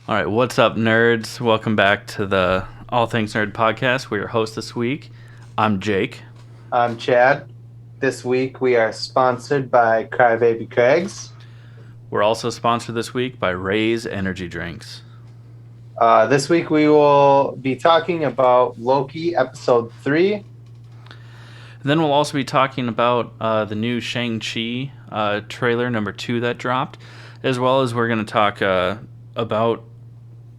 All right, what's up, nerds? Welcome back to the All Things Nerd podcast. We're your host this week. I'm Jake. I'm Chad. This week we are sponsored by Crybaby Craig's. We're also sponsored this week by Ray's Energy Drinks. This week we will be talking about Loki episode 3. And then we'll also be talking about the new Shang-Chi trailer number 2 that dropped, as well as we're going to talk about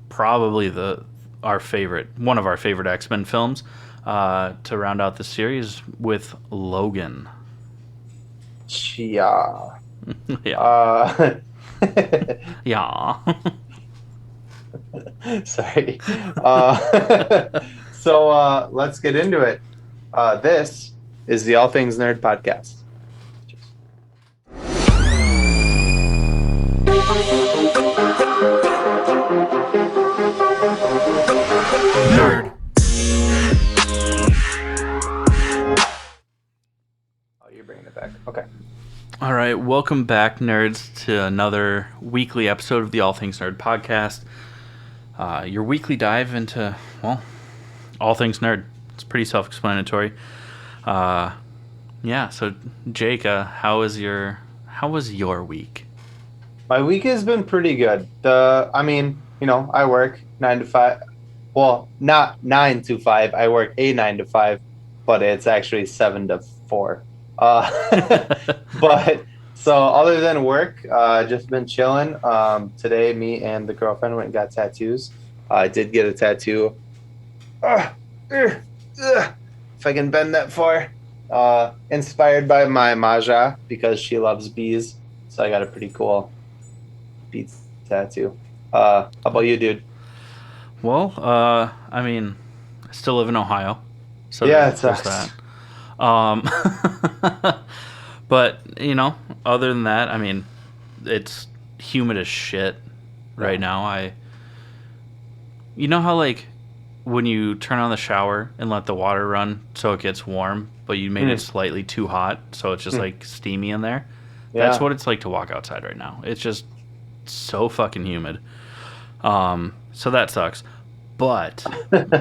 probably one of our favorite X-Men films to round out the series with Logan. Yeah. Yeah. Yeah. Sorry. So let's get into it. This is the All Things Nerd podcast. Nerd. Oh, you're bringing it back. Okay. All right, welcome back, nerds, to another weekly episode of the All Things Nerd podcast. Your weekly dive into, well, all things nerd. It's pretty self-explanatory. Yeah. So, Jake, how was your week? My week has been pretty good. I work 9 to 5. Well, not 9 to 5. I work a 9 to 5, but it's actually 7 to 4. But so other than work, just been chilling. Today, me and the girlfriend went and got tattoos. I did get a tattoo. If I can bend that far. Inspired by my Maja because she loves bees. So I got a pretty cool bee tattoo. How about you, dude? Well, I still live in Ohio, so yeah, there's that. But other than that, it's humid as shit right now. You know how when you turn on the shower and let the water run so it gets warm, but you made it slightly too hot, so it's just steamy in there. Yeah. That's what it's like to walk outside right now. It's just so fucking humid. So that sucks. But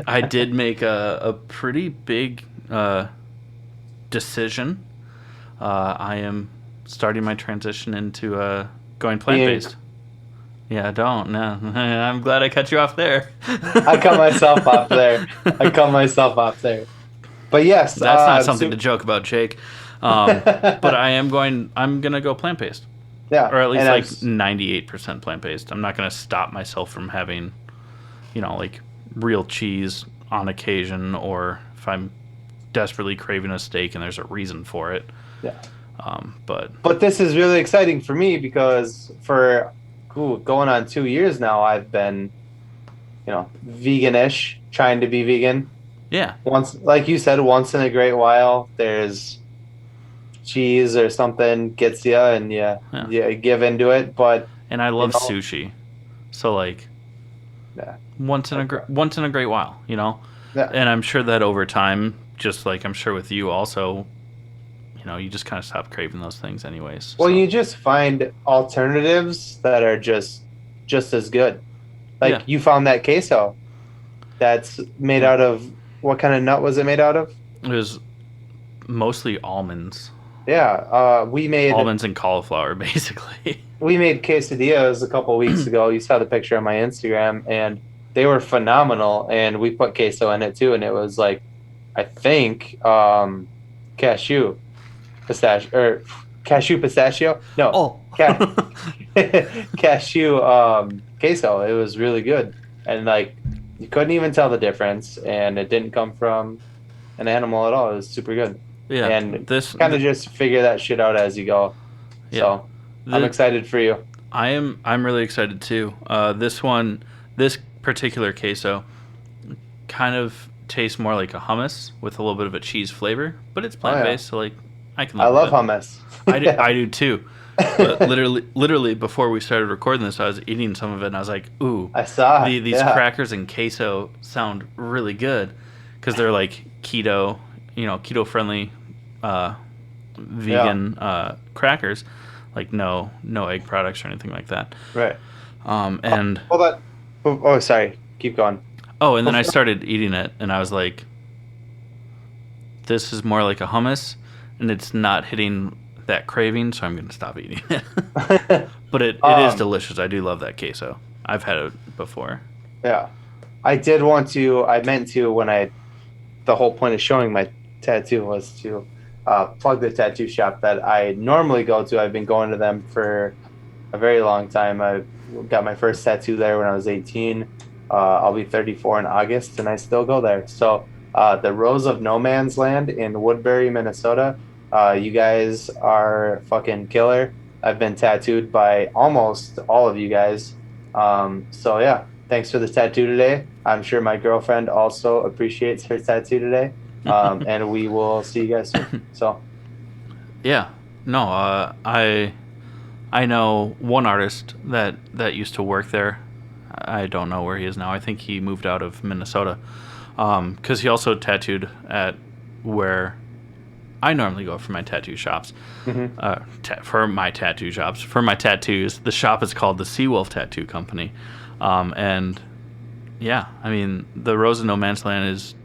I did make a pretty big decision. I am starting my transition into going plant-based. Yeah, don't. No. I'm glad I cut you off there. I cut myself off there. But yes. That's not something to joke about, Jake. But I'm going to go plant-based. Yeah. Or at least 98% plant-based. I'm not going to stop myself from having, real cheese on occasion, or if I'm desperately craving a steak and there's a reason for it. Yeah. But this is really exciting for me because for going on 2 years now, I've been, veganish, trying to be vegan. Yeah. Once, like you said, once in a great while, there's cheese or something gets you, and you give into it. And I love sushi, so once in a great while, Yeah. And I'm sure that over time, just like I'm sure with you also, you just kind of stop craving those things anyways. Well, you just find alternatives that are just as good. You found that queso that's made out of, what kind of nut was it made out of? It was mostly almonds. Yeah, we made almonds and cauliflower, basically. We made quesadillas a couple weeks ago. You saw the picture on my Instagram, and they were phenomenal. And we put queso in it too, and it was I think cashew pistachio. No, cashew queso. It was really good, and you couldn't even tell the difference, and it didn't come from an animal at all. It was super good. Yeah, and just figure that shit out as you go. Yeah. So I'm excited for you. I'm really excited too. This particular queso kind of tastes more like a hummus with a little bit of a cheese flavor, but it's plant-based, so I can. I love hummus. I do too. But literally before we started recording this, I was eating some of it, and I was like, "Ooh, I saw these crackers and queso sound really good," because they're keto, keto friendly, vegan crackers, no egg products or anything like that. Right. And Oh, sorry. Keep going. Oh, and then I started eating it, and I was like, this is more like a hummus, and it's not hitting that craving, so I'm going to stop eating it. But it is um, delicious. I do love that queso. I've had it before. yeah. I did want to. I meant to when I. The whole point of showing my tattoo was to plug the tattoo shop that I normally go to. I've been going to them for a very long time. I got my first tattoo there when I was 18. I'll be 34 in August, and I still go there. So the Rose of No Man's Land in Woodbury, Minnesota. You guys are fucking killer. I've been tattooed by almost all of you guys. So yeah, thanks for the tattoo today. I'm sure my girlfriend also appreciates her tattoo today. And we will see you guys soon. So Yeah. No, I know one artist that used to work there. I don't know where he is now. I think he moved out of Minnesota. Because he also tattooed at where I normally go for my tattoo shops. mhm. For my tattoo shops. For my tattoos. The shop is called the Seawolf Tattoo Company. And yeah, I mean, the Rose of No Man's Land is...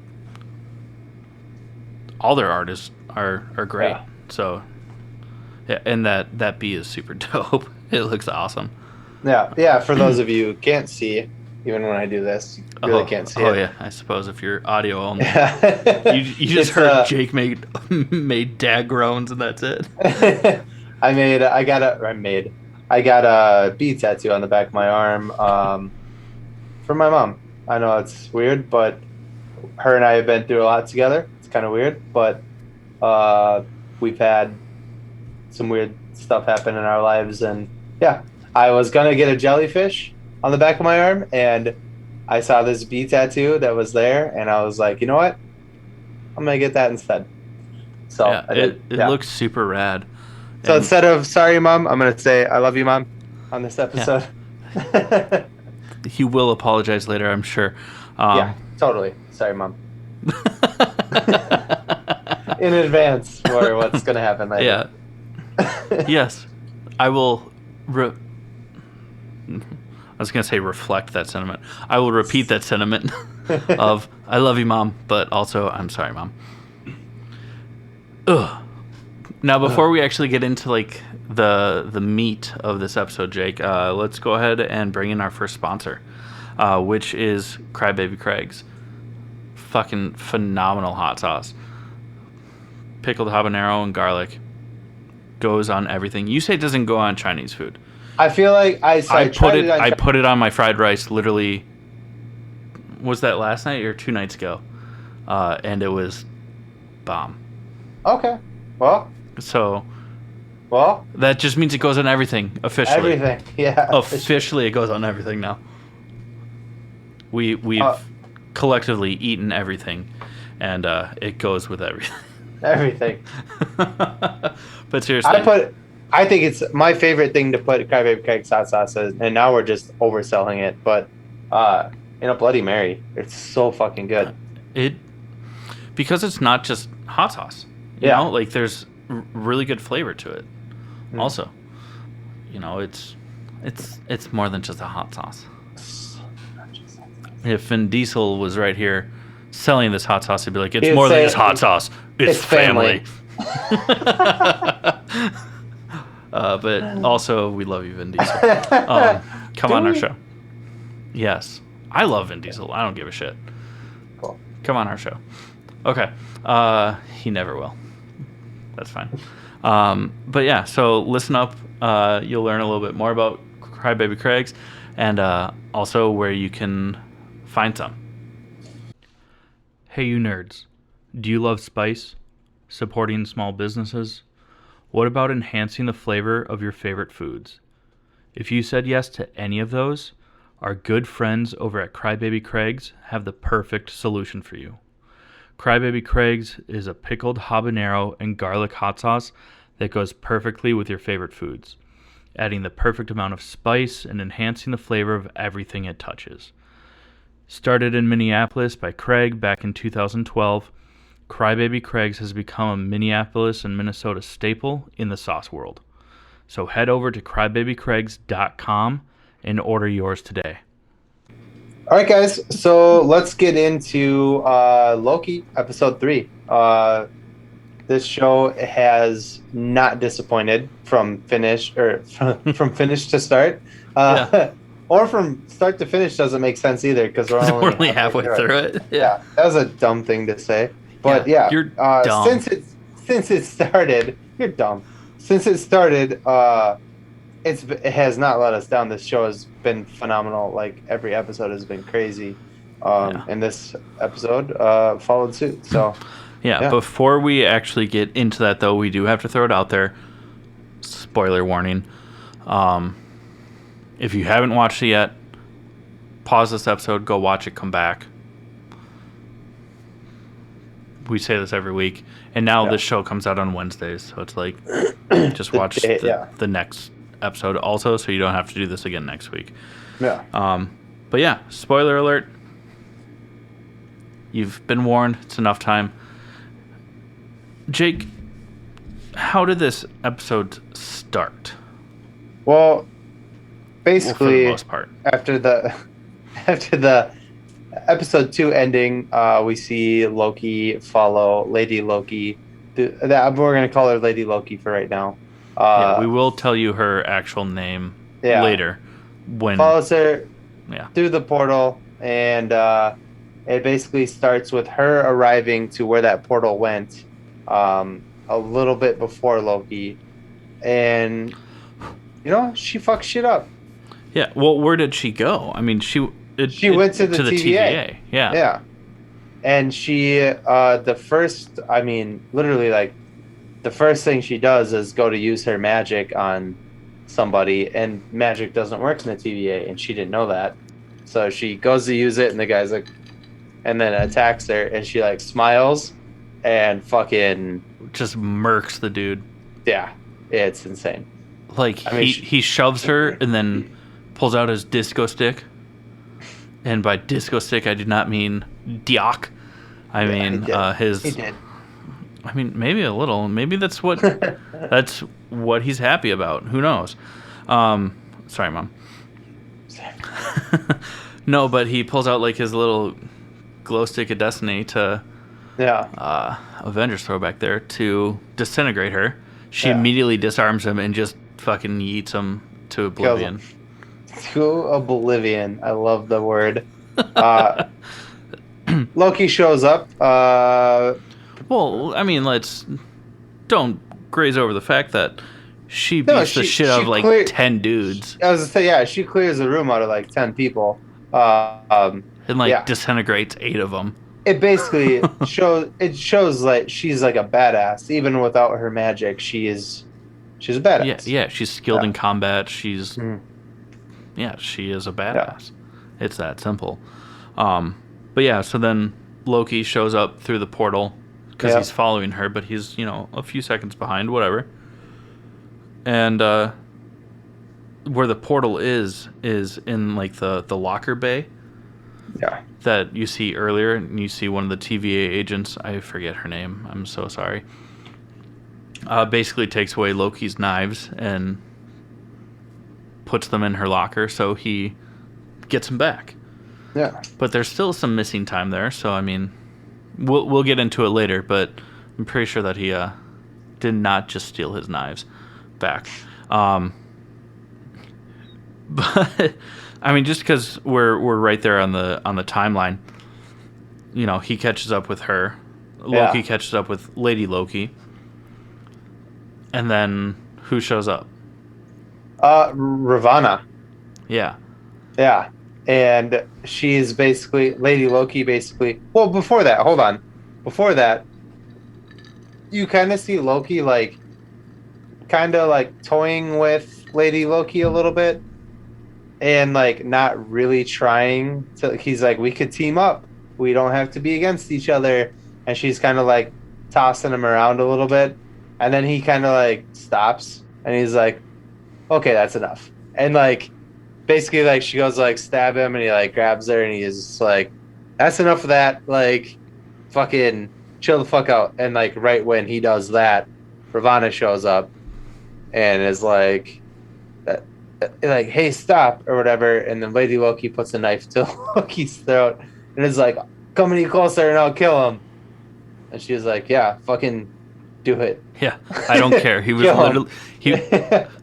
all their artists are great. Yeah. So, yeah, and that bee is super dope. It looks awesome. Yeah. For those of you who can't see, even when I do this, you really can't see Oh it. yeah, I suppose if you're audio only, Yeah. you just heard Jake made dad groans and that's it. I got a bee tattoo on the back of my arm for my mom. I know it's weird, but her and I have been through a lot together. It's kind of weird, but we've had some weird stuff happen in our lives, and yeah, I was gonna get a jellyfish on the back of my arm, and I saw this bee tattoo that was there, and I was like, you know what? I'm gonna get that instead. So Yeah, I did. it Yeah. looks super rad. So And instead of sorry, mom, I'm gonna say I love you, mom, on this episode. he will apologize later, I'm sure. Yeah, totally. Sorry, mom. In advance for what's gonna happen later. Yeah. Yes, I will. I was gonna say reflect that sentiment. I will repeat that sentiment of I love you, mom, but also I'm sorry, mom. Ugh. Now, before we actually get into like the meat of this episode, Jake, let's go ahead and bring in our first sponsor, which is Crybaby Craig's. Fucking phenomenal hot sauce. Pickled habanero and garlic goes on everything. You say it doesn't go on Chinese food. I feel like I put it on my fried rice. Literally, was that last night or 2 nights ago? And it was bomb. Okay. Well, So well, that just means it goes on everything officially. everything. Yeah. Officially, it goes on everything now. We've collectively eaten everything, and it goes with everything. Everything. But seriously, I think it's my favorite thing to put Crybaby Craig's hot sauce in, and now we're just overselling it, but in a Bloody Mary, it's so fucking good. Because it's not just hot sauce. You know, like there's really good flavor to it. Mm. Also, you know, it's more than just a hot sauce. If Vin Diesel was right here selling this hot sauce, he'd be like, it's more than just hot sauce. It's family. But also, we love you, Vin Diesel. Come on our show. Yes. I love Vin Diesel. I don't give a shit. Cool. Come on our show. Okay. He never will. That's fine. But yeah, so listen up. You'll learn a little bit more about Crybaby Craig's and also where you can find some. Hey, you nerds. Do you love spice? Supporting small businesses? What about enhancing the flavor of your favorite foods? If you said yes to any of those, our good friends over at Crybaby Craig's have the perfect solution for you. Crybaby Craig's is a pickled habanero and garlic hot sauce that goes perfectly with your favorite foods, adding the perfect amount of spice and enhancing the flavor of everything it touches. Started in Minneapolis by Craig back in 2012, Crybaby Craig's has become a Minneapolis and Minnesota staple in the sauce world. So head over to crybabycraigs.com and order yours today. All right, guys. So let's get into Loki episode 3. This show has not disappointed from finish or from finish to start, or from start to finish doesn't make sense either because we're We're only only halfway through it. Yeah, that was a dumb thing to say, but yeah, you're dumb. Since it started, you're dumb. Since it started, it has not let us down. This show has been phenomenal. Like every episode has been crazy, and this episode followed suit. So. Yeah, before we actually get into that, though, we do have to throw it out there. Spoiler warning. If you haven't watched it yet, pause this episode, go watch it, come back. We say this every week. And now this show comes out on Wednesdays, so it's like, just watch the next episode also, so you don't have to do this again next week. Yeah. But yeah, spoiler alert. You've been warned. It's enough time. Jake, how did this episode start? Well, basically, for the most part, after the episode 2 ending, we see Loki follow Lady Loki. We're going to call her Lady Loki for right now. We will tell you her actual name later. When follows her through the portal, and it basically starts with her arriving to where that portal went. A little bit before Loki, and she fucks shit up. Yeah. Well, where did she go? I mean, she went to the TVA. Yeah. And she the first thing she does is go to use her magic on somebody, and magic doesn't work in the TVA, and she didn't know that. So she goes to use it, and the guy's like, and then attacks her, and she like smiles. And fucking just murks the dude. Yeah, it's insane. Like he shoves her and then pulls out his disco stick. And by disco stick, I did not mean Dioc. I mean his. He did. I mean, maybe a little. Maybe that's what he's happy about. Who knows? Sorry, Mom. No, but he pulls out like his little glow stick of destiny to. Avengers throwback there to disintegrate her. She immediately disarms him and just fucking yeets him to oblivion. To oblivion. I love the word. Loki shows up. Well, I mean, don't graze over the fact that she beats the shit out of like 10 dudes. I was gonna say, she clears the room out of like 10 people. And disintegrates 8 of them. It basically shows like she's like a badass. Even without her magic, she's a badass. Yeah, she's skilled in combat. She's she is a badass. Yeah. It's that simple. But yeah, so then Loki shows up through the portal because he's following her, but he's a few seconds behind, whatever. And where the portal is in like the locker bay. Yeah. That you see earlier, and you see one of the TVA agents, I forget her name, I'm so sorry, basically takes away Loki's knives and puts them in her locker, so he gets them back. Yeah. But there's still some missing time there, so I mean, we'll get into it later, but I'm pretty sure that he did not just steal his knives back. But I mean, just because we're right there on the timeline, he catches up with her. Loki catches up with Lady Loki, and then who shows up? Ravonna. Yeah. Yeah, and she's basically Lady Loki. Basically, well, before that, hold on. Before that, you kind of see Loki kind of toying with Lady Loki a little bit. And not really trying to. He's like, we could team up. We don't have to be against each other. And she's kind of tossing him around a little bit. And then he kind of stops. And he's like, okay, that's enough. And basically she goes stab him. And he grabs her. And he's just that's enough of that. Fucking chill the fuck out. And right when he does that, Ravonna shows up. And is like, hey, stop, or whatever. And then Lady Loki puts a knife to Loki's throat and is like, come any closer and I'll kill him. And she's like, yeah, fucking do it. Yeah, I don't care. He was literally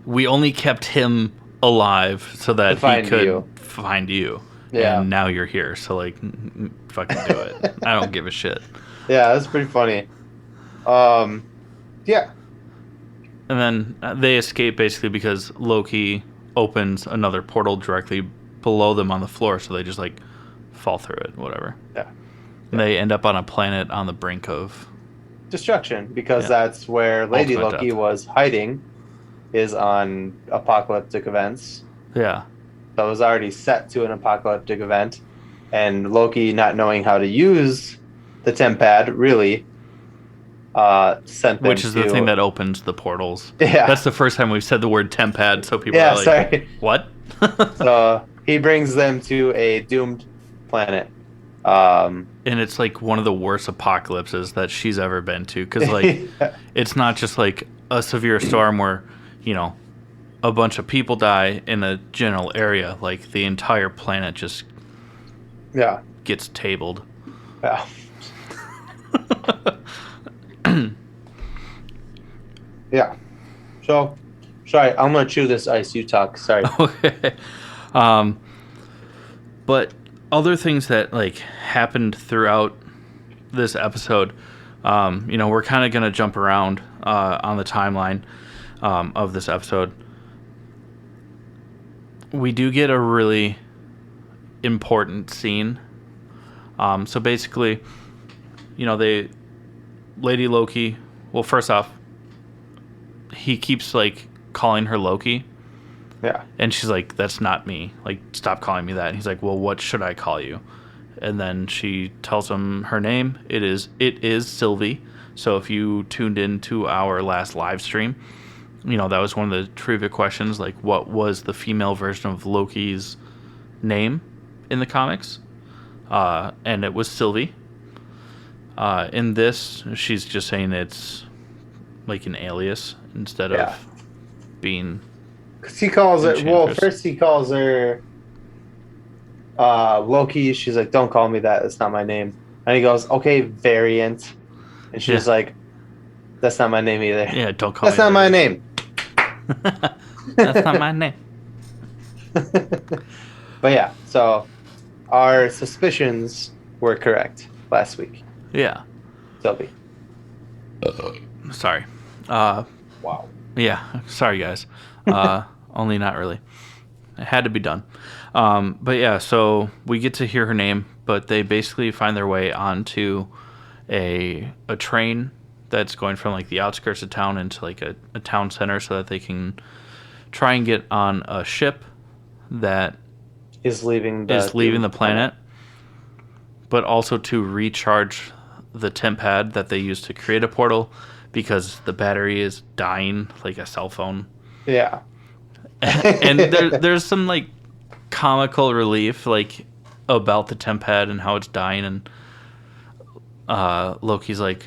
we only kept him alive so that he could find you. Yeah. And now you're here, so like, fucking do it. I don't give a shit. Yeah, that's pretty funny. Yeah. And then they escape basically because Loki opens another portal directly below them on the floor, so they just like fall through it, whatever. Yeah. And they end up on a planet on the brink of destruction, because that's where Lady Ultimate Loki death. was hiding, is on apocalyptic events. Yeah. So it was already set to an apocalyptic event, and Loki, not knowing how to use the tempad, really sent them Which is the thing that opens the portals. Yeah. That's the first time we've said the word tempad, so people are like, sorry. what? So he brings them to a doomed planet. And it's like one of the worst apocalypses that she's ever been to, because like it's not just like a severe storm where, you know, a bunch of people die in a general area. Like the entire planet just gets tabled. Yeah. Yeah. So, sorry, I'm gonna chew this ice. You talk. Sorry. Okay. But other things that like happened throughout this episode, you know, we're kind of gonna jump around on the timeline of this episode. We do get a really important scene. So basically, you know, Lady Loki. Well, first off, he keeps like calling her Loki. Yeah. And she's like, that's not me. Like, stop calling me that. And he's like, well, what should I call you? And then she tells him her name. It is Sylvie. So if you tuned into our last live stream, you know, that was one of the trivia questions. Like, what was the female version of Loki's name in the comics? And it was Sylvie. In this, she's just saying it's like an alias instead of being... Because he calls it... Well, Enchantress. first he calls her Loki. She's like, don't call me that. That's not my name. And he goes, okay, variant. And she's like, that's not my name either. Yeah, don't call me That's not my name. That's not my name. But yeah, so our suspicions were correct last week. Yeah. Sylvie. Sorry. Wow. Yeah. Sorry, guys. Only not really. It had to be done. But yeah, so we get to hear her name, but they basically find their way onto a train that's going from like the outskirts of town into like a town center so that they can try and get on a ship that Is leaving the planet, but also to recharge the tempad that they use to create a portal, because the battery is dying like a cell phone. Yeah. And there's some like comical relief like about the tempad and how it's dying, and Loki's like,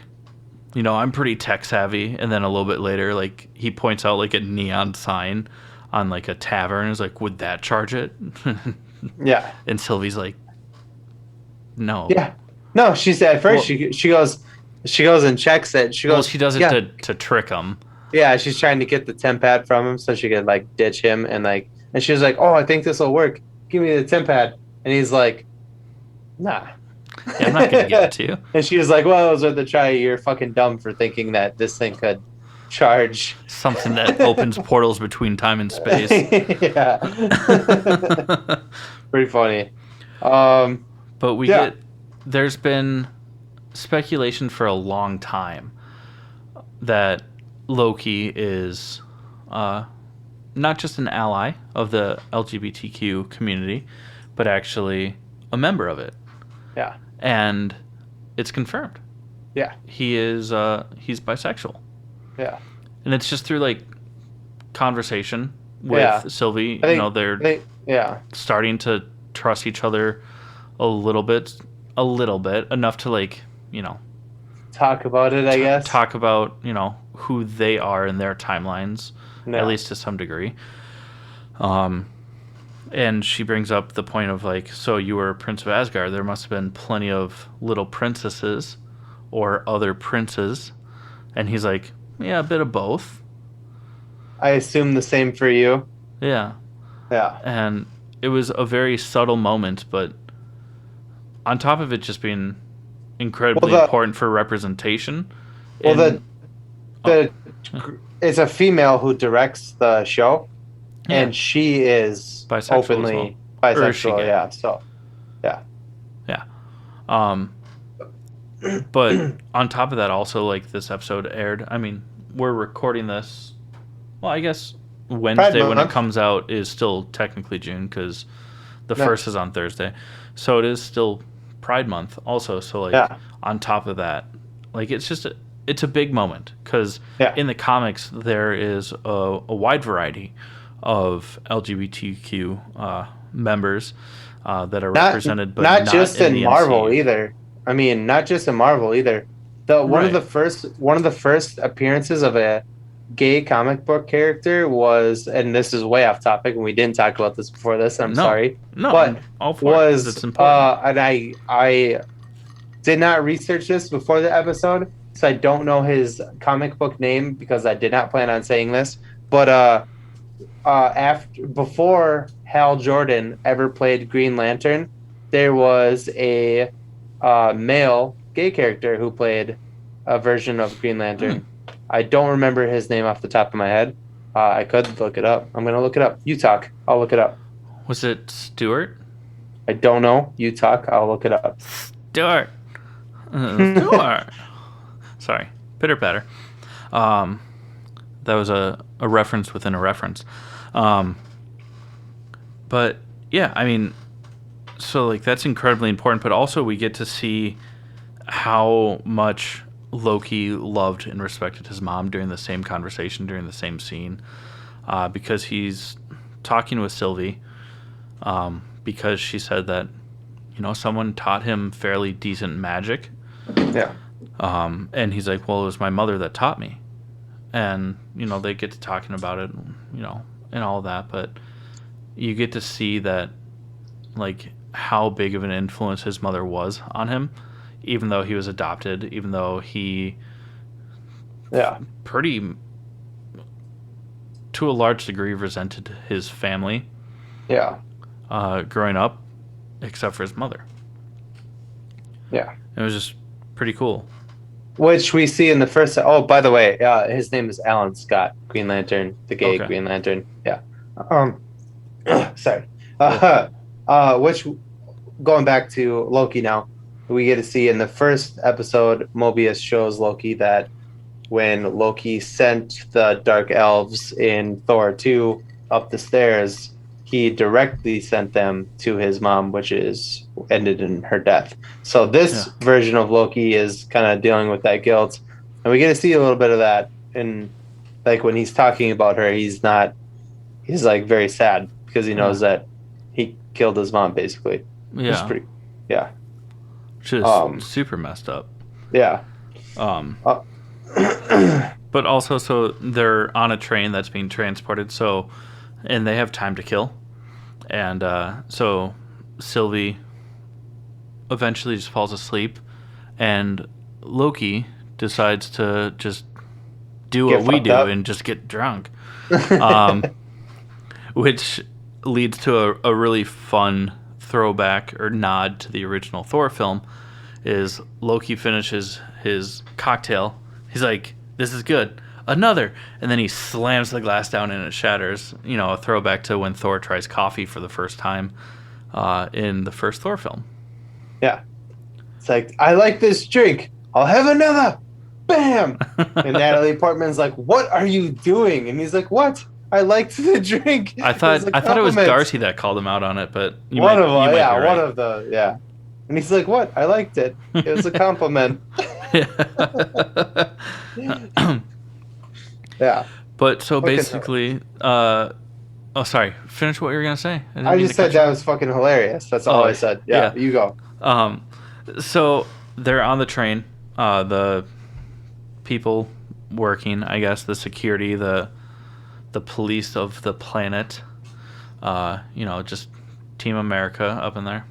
you know, I'm pretty tech savvy, and then a little bit later, like he points out like a neon sign on like a tavern, and is like, would that charge it? Yeah. And Sylvie's like, no. Yeah. No, she said at first she goes and checks it. She goes, she does it to trick him. Yeah, she's trying to get the tempad from him so she could like ditch him, and she was like, oh, I think this will work. Give me the tempad. And he's like, nah. Yeah, I'm not gonna give it to you. And she was like, well, it was worth a try. You're fucking dumb for thinking that this thing could charge something that opens portals between time and space. Yeah. Pretty funny. But there's been speculation for a long time that Loki is not just an ally of the LGBTQ community, but actually a member of it. Yeah. And it's confirmed. Yeah. He is he's bisexual. Yeah. And it's just through like conversation with Sylvie. They're starting to trust each other a little bit, enough to like, talk about it, I guess. Talk about, who they are in their timelines, at least to some degree. And she brings up the point of like, so you were Prince of Asgard. There must have been plenty of little princesses or other princes. And he's like, yeah, a bit of both. I assume the same for you. Yeah. Yeah. And it was a very subtle moment, but on top of it just being incredibly important for representation. Well, it's a female who directs the show, and she is bisexual openly bisexual. Yeah. So, yeah. But on top of that, also, like, this episode aired. I mean, we're recording this. Well, I guess Wednesday when it comes out is still technically June because the first is on Thursday. So it is still Pride Month also. So, like, on top of that, like, it's a big moment because in the comics there is a wide variety of LGBTQ members that are represented, but not just in Marvel either. I mean, not just in Marvel either. One of the first appearances of a gay comic book character was, and this is way off topic, and we didn't talk about this before this. I'm sorry, but it's important. And I did not research this before the episode, so I don't know his comic book name because I did not plan on saying this. But before Hal Jordan ever played Green Lantern, there was a male gay character who played a version of Green Lantern. I don't remember his name off the top of my head. I could look it up. I'm going to look it up. You talk. I'll look it up. Was it Stewart? I don't know. You talk. I'll look it up. Stewart. Stewart. Sorry. Pitter patter. That was a reference within a reference. But yeah, I mean, so like that's incredibly important, but also we get to see how much Loki loved and respected his mom during the same conversation, during the same scene, because he's talking with Sylvie, because she said that, someone taught him fairly decent magic. Yeah. And he's like, well, it was my mother that taught me. And, they get to talking about it, and all that, but you get to see that, like, how big of an influence his mother was on him, even though he was adopted, even though he pretty, to a large degree, resented his family growing up, except for his mother. Yeah. It was just pretty cool. Which we see in the first... Oh, by the way, his name is Alan Scott, Green Lantern, the gay Green Lantern. Yeah. Sorry. Which, going back to Loki now, we get to see in the first episode, Mobius shows Loki that when Loki sent the Dark Elves in Thor 2 up the stairs, he directly sent them to his mom, which ended in her death. So this version of Loki is kind of dealing with that guilt. And we get to see a little bit of that in, like, when he's talking about her, he's like very sad because he knows that he killed his mom, basically. Yeah. Which is super messed up. Yeah. But also, so they're on a train that's being transported, and they have time to kill. And so Sylvie eventually just falls asleep, and Loki decides to just do what we do and just get drunk. Which leads to a really fun throwback or nod to the original Thor film. Is Loki finishes his cocktail, he's like, this is good, another, and then he slams the glass down and it shatters. A throwback to when Thor tries coffee for the first time in the first Thor film. Yeah. It's like, I like this drink, I'll have another. Bam. And Natalie Portman's like, what are you doing? And he's like, what? I liked the drink. I thought it was Darcy that called him out on it, but one of the. And he's like, what? I liked it. It was a compliment. Yeah. But so basically, sorry. Finish what you were gonna say. I just said that was fucking hilarious. That's all I said. Yeah, you go. So they're on the train. The people working, I guess, the security, the police of the planet, Just Team America up in there.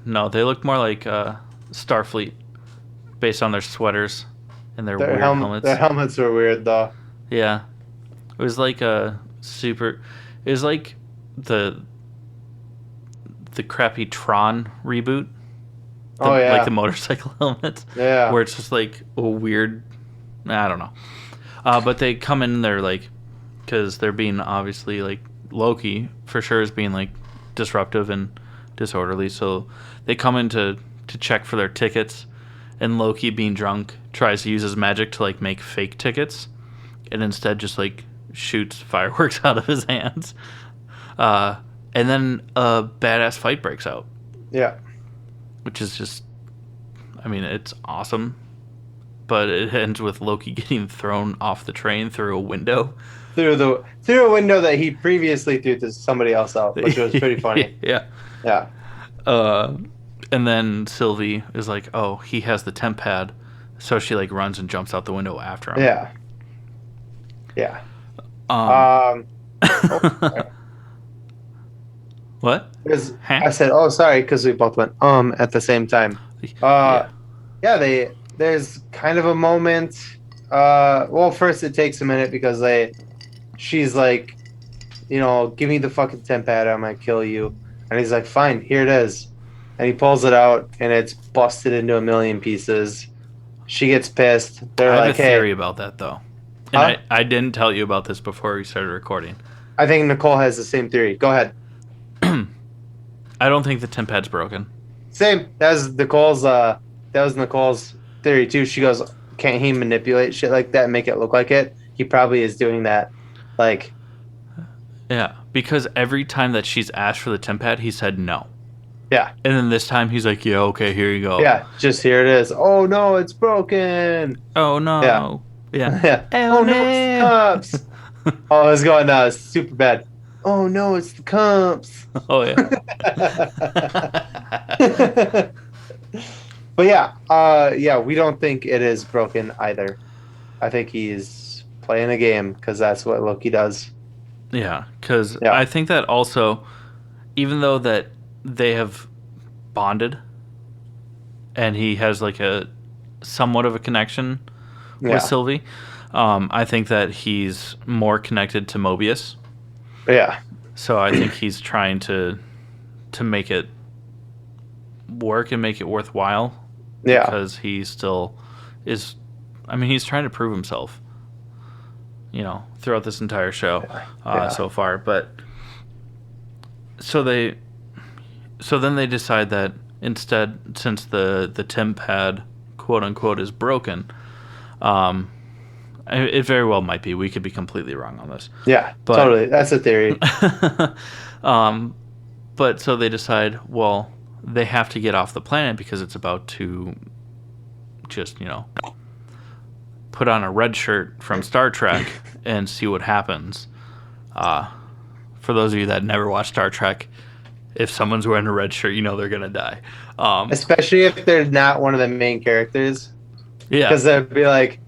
No, they look more like Starfleet based on their sweaters and their weird helmets. Their helmets were weird, though. Yeah. It was like a super... It was like the crappy Tron reboot. Like the motorcycle helmets. Yeah. Where it's just like a weird... I don't know. But they come in there like... Because they're being obviously like... Loki for sure is being like disruptive and disorderly. So they come in to check for their tickets. And Loki, being drunk, tries to use his magic to like make fake tickets. And instead just like shoots fireworks out of his hands. And then a badass fight breaks out. Yeah. Which is just, I mean, it's awesome. But it ends with Loki getting thrown off the train through a window. Through a window that he previously threw to somebody else out, which was pretty funny. Yeah. Yeah. And then Sylvie is like, oh, he has the temp pad. So she like runs and jumps out the window after him. Yeah. Yeah. What? I said, oh, sorry, because we both went, at the same time. There's kind of a moment. Well, first it takes a minute because she's like, give me the fucking temp pad, I might kill you. And he's like, fine, here it is. And he pulls it out, and it's busted into a million pieces. She gets pissed. They're I like, have a theory about that, though. And I didn't tell you about this before we started recording. I think Nicole has the same theory. Go ahead. I don't think the temp pad's broken. Same. That was Nicole's theory, too. She goes, can't he manipulate shit like that and make it look like it? He probably is doing that. Like... Yeah, because every time that she's asked for the temp pad, he said no. Yeah. And then this time he's like, yeah, okay, here you go. Yeah, just here it is. Oh, no, it's broken. Oh, no. Yeah. Yeah. Oh, no, it's the cups. Oh, it's going super bad. Oh, no, it's the cups. Oh, yeah. But we don't think it is broken either. I think he's playing a game because that's what Loki does. Yeah, because I think that also, even though that they have bonded and he has like a somewhat of a connection with Sylvie, I think that he's more connected to Mobius. Yeah. So I think he's trying to make it work and make it worthwhile. Yeah. Because he still is... I mean, he's trying to prove himself, throughout this entire show so far. But so then they decide that instead, since the temp pad, quote unquote, is broken, it very well might be. We could be completely wrong on this. Yeah, totally. That's a theory. But so they decide, well, they have to get off the planet because it's about to just, put on a red shirt from Star Trek and see what happens. For those of you that never watched Star Trek, if someone's wearing a red shirt, they're going to die. Especially if they're not one of the main characters. Yeah. Because they'd be like,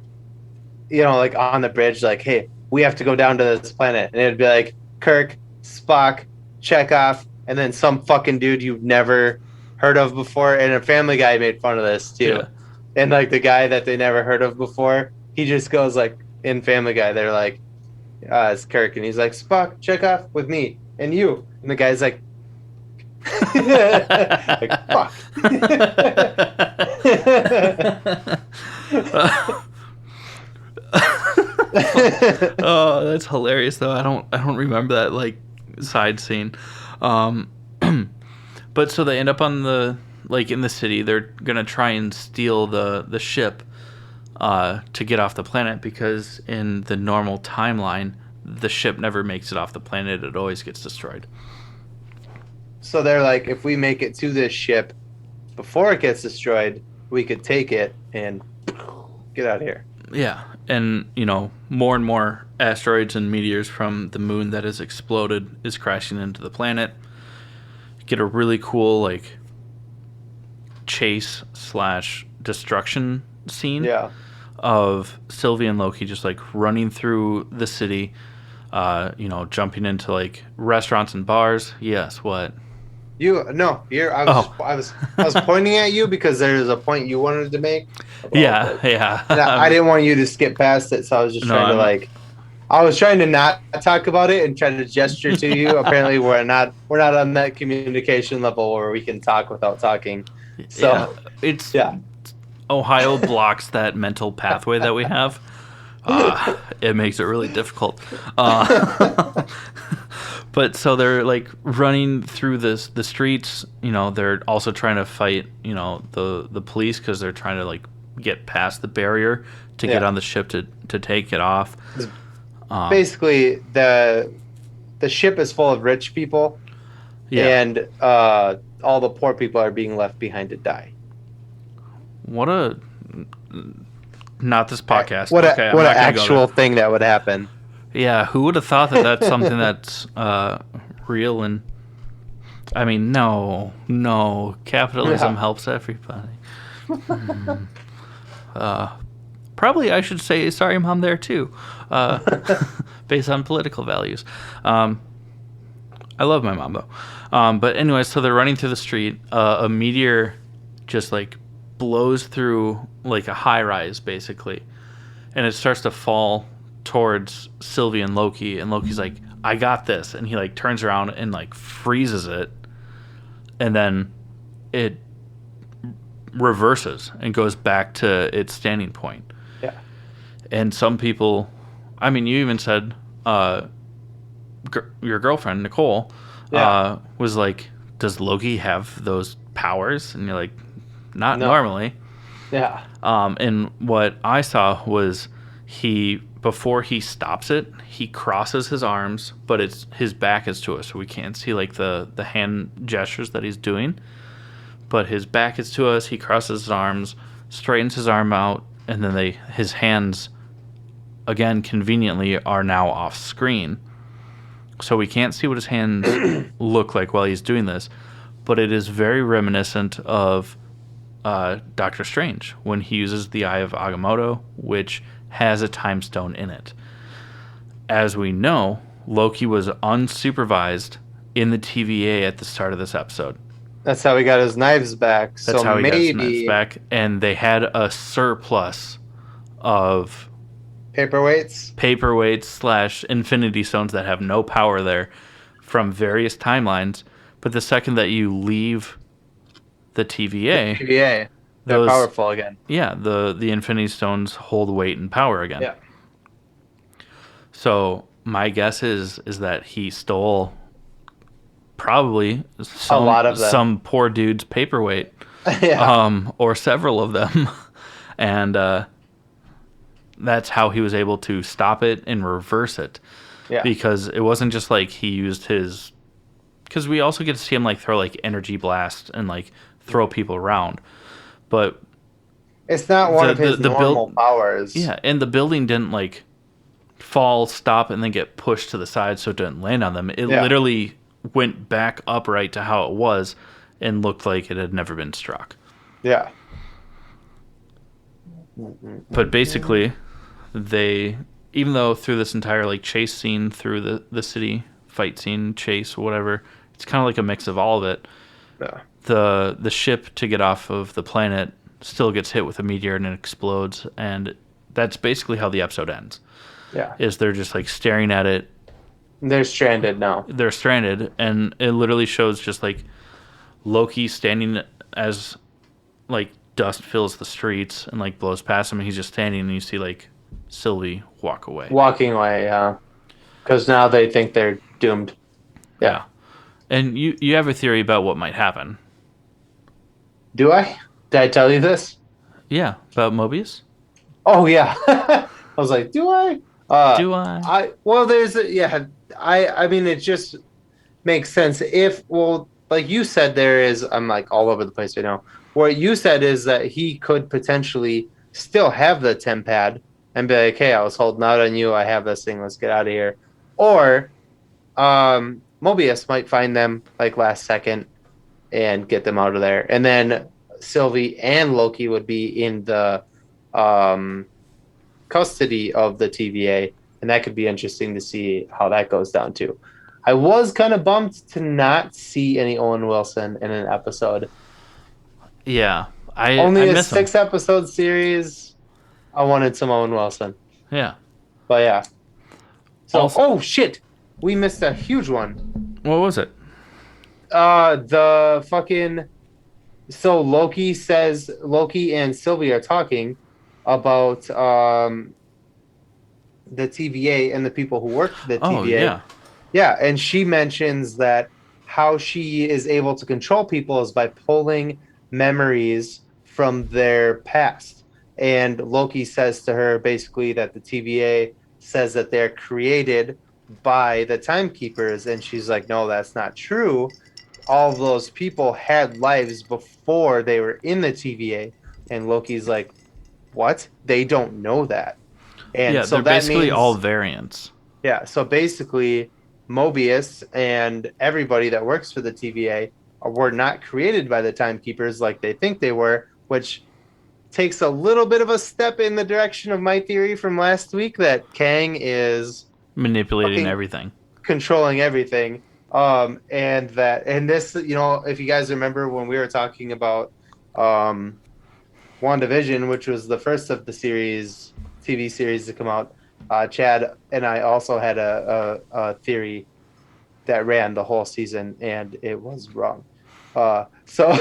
like on the bridge, like, hey, we have to go down to this planet. And it'd be like Kirk, Spock, Chekhov, and then some fucking dude you've never heard of before. And a Family Guy made fun of this, too. Yeah. And, like, the guy that they never heard of before, he just goes, like, in Family Guy, they're like, it's Kirk. And he's like, Spock, Chekhov with me. And you. And the guy's like, like, fuck. Oh, that's hilarious though. I don't remember that like side scene. But so they end up on in the city. They're gonna try and steal the ship to get off the planet, because in the normal timeline the ship never makes it off the planet. It always gets destroyed. So they're like, if we make it to this ship before it gets destroyed, we could take it and get out of here. Yeah, and, more and more asteroids and meteors from the moon that has exploded is crashing into the planet. Get a really cool, chase/destruction scene of Sylvie and Loki just, running through the city, jumping into like restaurants and bars. Yes, what? I was pointing at you because there's a point you wanted to make. Yeah, yeah. And I didn't want you to skip past it, so I was just I was trying to not talk about it and trying to gesture to you. Apparently, we're not on that communication level where we can talk without talking. So Ohio blocks that mental pathway that we have. It makes it really difficult. But so they're like running through the streets. They're also trying to fight. The police because they're trying to like get past the barrier to get on the ship to take it off. Basically, the ship is full of rich people, and all the poor people are being left behind to die. What a not this podcast. What an actual thing that would happen. Yeah, who would have thought that that's something that's real? And I mean, no, capitalism helps everybody. Probably I should say sorry, Mom, there too, based on political values. I love my mom though. But anyway, so they're running through the street. A meteor just like blows through like a high rise basically, and it starts to fall towards Sylvie and Loki, and Loki's like, I got this, and he like turns around and like freezes it, and then it reverses and goes back to its standing point. Yeah. And some people, I mean, you even said your girlfriend Nicole was like, does Loki have those powers? And you're like, not normally. Yeah. And what I saw was before he stops it, he crosses his arms, but his back is to us, so we can't see like the hand gestures that he's doing. But his back is to us. He crosses his arms, straightens his arm out, and then his hands, again conveniently, are now off screen, so we can't see what his hands look like while he's doing this. But it is very reminiscent of Doctor Strange when he uses the Eye of Agamotto, which has a time stone in it. As we know, Loki was unsupervised in the TVA at the start of this episode. That's how he got his knives back. That's how he got his knives back. And they had a surplus of paperweights / Infinity Stones that have no power there from various timelines. But the second that you leave the TVA, they're powerful again. Yeah, the Infinity Stones hold weight and power again. Yeah. So my guess is that he stole probably a lot of them. Some poor dude's paperweight, or several of them, and that's how he was able to stop it and reverse it. Yeah. Because it wasn't just like he used his. Because we also get to see him like throw like energy blast and like throw people around, but it's not one of his normal powers. Yeah, and the building didn't like fall, stop, and then get pushed to the side so it didn't land on them. It literally went back upright to how it was and looked like it had never been struck. Yeah. But basically, even though through this entire like chase scene through the city, fight scene, chase, whatever, it's kind of like a mix of all of it. Yeah. The ship to get off of the planet still gets hit with a meteor and it explodes, and that's basically how the episode ends. Yeah. Is they're just like staring at it. They're stranded now. They're stranded, and it literally shows just like Loki standing as like dust fills the streets and like blows past him, and he's just standing, and you see like Sylvie walking away, yeah, because now they think they're doomed. Yeah. And you have a theory about what might happen. Do I? Did I tell you this? Yeah, about Mobius. Oh yeah. I was like, do I? Do I? I mean, it just makes sense. Like you said, I'm like all over the place right now. What you said is that he could potentially still have the TemPad and be like, hey, I was holding out on you. I have this thing. Let's get out of here. Or Mobius might find them like last second and get them out of there. And then Sylvie and Loki would be in the custody of the TVA. and that could be interesting to see how that goes down too. I was kind of bummed to not see any Owen Wilson in an episode. Yeah, I Only a miss him. 6 episode series. I wanted some Owen Wilson, Yeah. but yeah. So, Also, oh shit, we missed a huge one. what was it? The fucking so Loki and Sylvie are talking about the TVA and the people who work for the Oh TVA. yeah. Yeah, and she mentions that how she is able to control people is by pulling memories from their past. And Loki says to her basically that the TVA says that they're created by the timekeepers, and she's like, no, that's not true. All of those people had lives before they were in the TVA. And Loki's like, what? They don't know that. And Yeah, so they're that basically means, all variants. yeah, so basically Mobius and everybody that works for the TVA were not created by the timekeepers like they think they were, which takes a little bit of a step in the direction of my theory from last week that Kang is Manipulating fucking everything. controlling everything. And this, if you guys remember when we were talking about WandaVision, which was the first of the TV series to come out, Chad and I also had a theory that ran the whole season, and it was wrong. So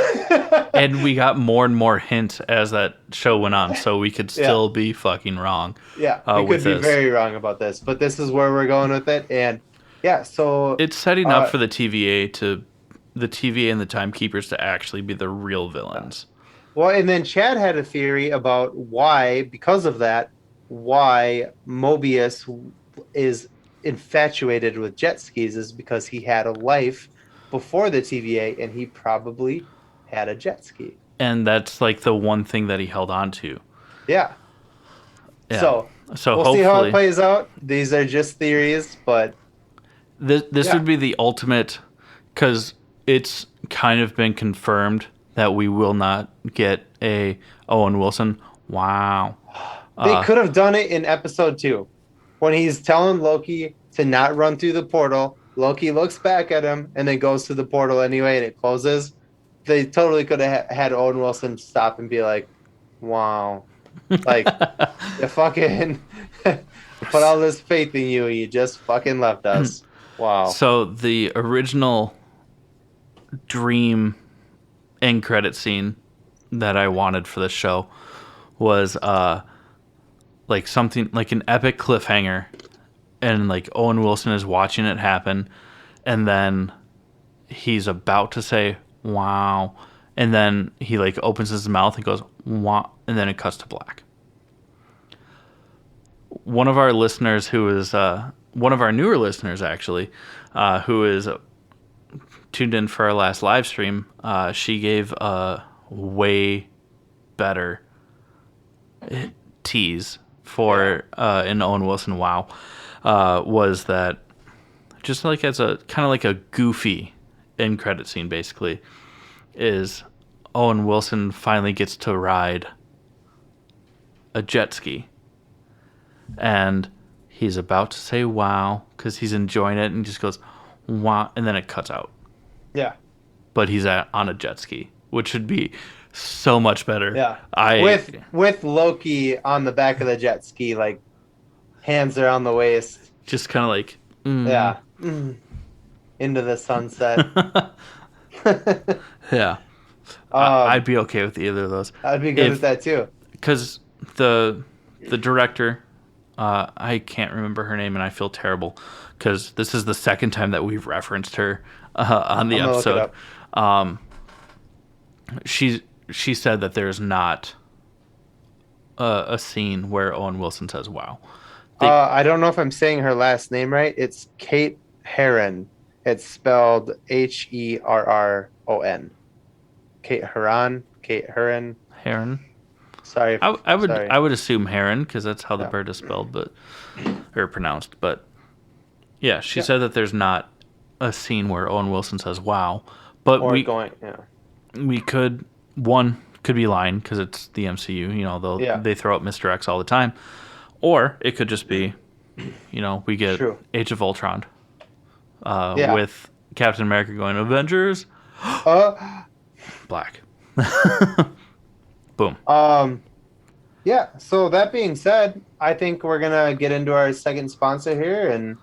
And we got more and more hints as that show went on, so we could still be fucking wrong. Yeah, we could be very wrong about this, but this is where we're going with it, and yeah, so it's setting up for the TVA and the timekeepers to actually be the real villains. Well, and then Chad had a theory about why, because of that, why Mobius is infatuated with jet skis is because he had a life before the TVA, and he probably had a jet ski. And that's like the one thing that he held on to. Yeah. So we'll hopefully, see how it plays out. These are just theories, but this would be the ultimate, because it's kind of been confirmed that we will not get a Owen Wilson. Wow. They could have done it in episode 2 when he's telling Loki to not run through the portal. Loki looks back at him and then goes to the portal anyway, and it closes. They totally could have had Owen Wilson stop and be like, wow. Like, you fucking put all this faith in you, and you just fucking left us. Wow. So the original dream end credit scene that I wanted for the show was like something like an epic cliffhanger, and like Owen Wilson is watching it happen, and then he's about to say wow, and then he like opens his mouth and goes wow, and then it cuts to black. One of our listeners, who is one of our newer listeners actually, who is tuned in for our last live stream, she gave a way better tease for an Owen Wilson wow. Was that just like as a kind of like a goofy end credit scene, basically, is Owen Wilson finally gets to ride a jet ski, and he's about to say wow because he's enjoying it, and just goes wow, and then it cuts out. Yeah. But he's on a jet ski, which would be so much better. Yeah. With Loki on the back of the jet ski, like hands around the waist. Just kind of like yeah. Into the sunset. Yeah. I'd be okay with either of those. I'd be good with that too. Because the director, I can't remember her name, and I feel terrible because this is the second time that we've referenced her on the episode. She said that there's not a scene where Owen Wilson says wow. I don't know if I'm saying her last name right. It's Kate Herron. It's spelled Herron. Kate Herron. Kate Herron. Heron. Sorry. I would assume Heron because that's how the bird is spelled, or pronounced. But yeah, she said that there's not a scene where Owen Wilson says wow. But we could be lying because it's the MCU. They throw out Mr. X all the time, or it could just be You know, we get True. Age of Ultron Yeah. with Captain America going, Avengers, black. Boom. Yeah, so that being said, I think we're gonna get into our second sponsor here and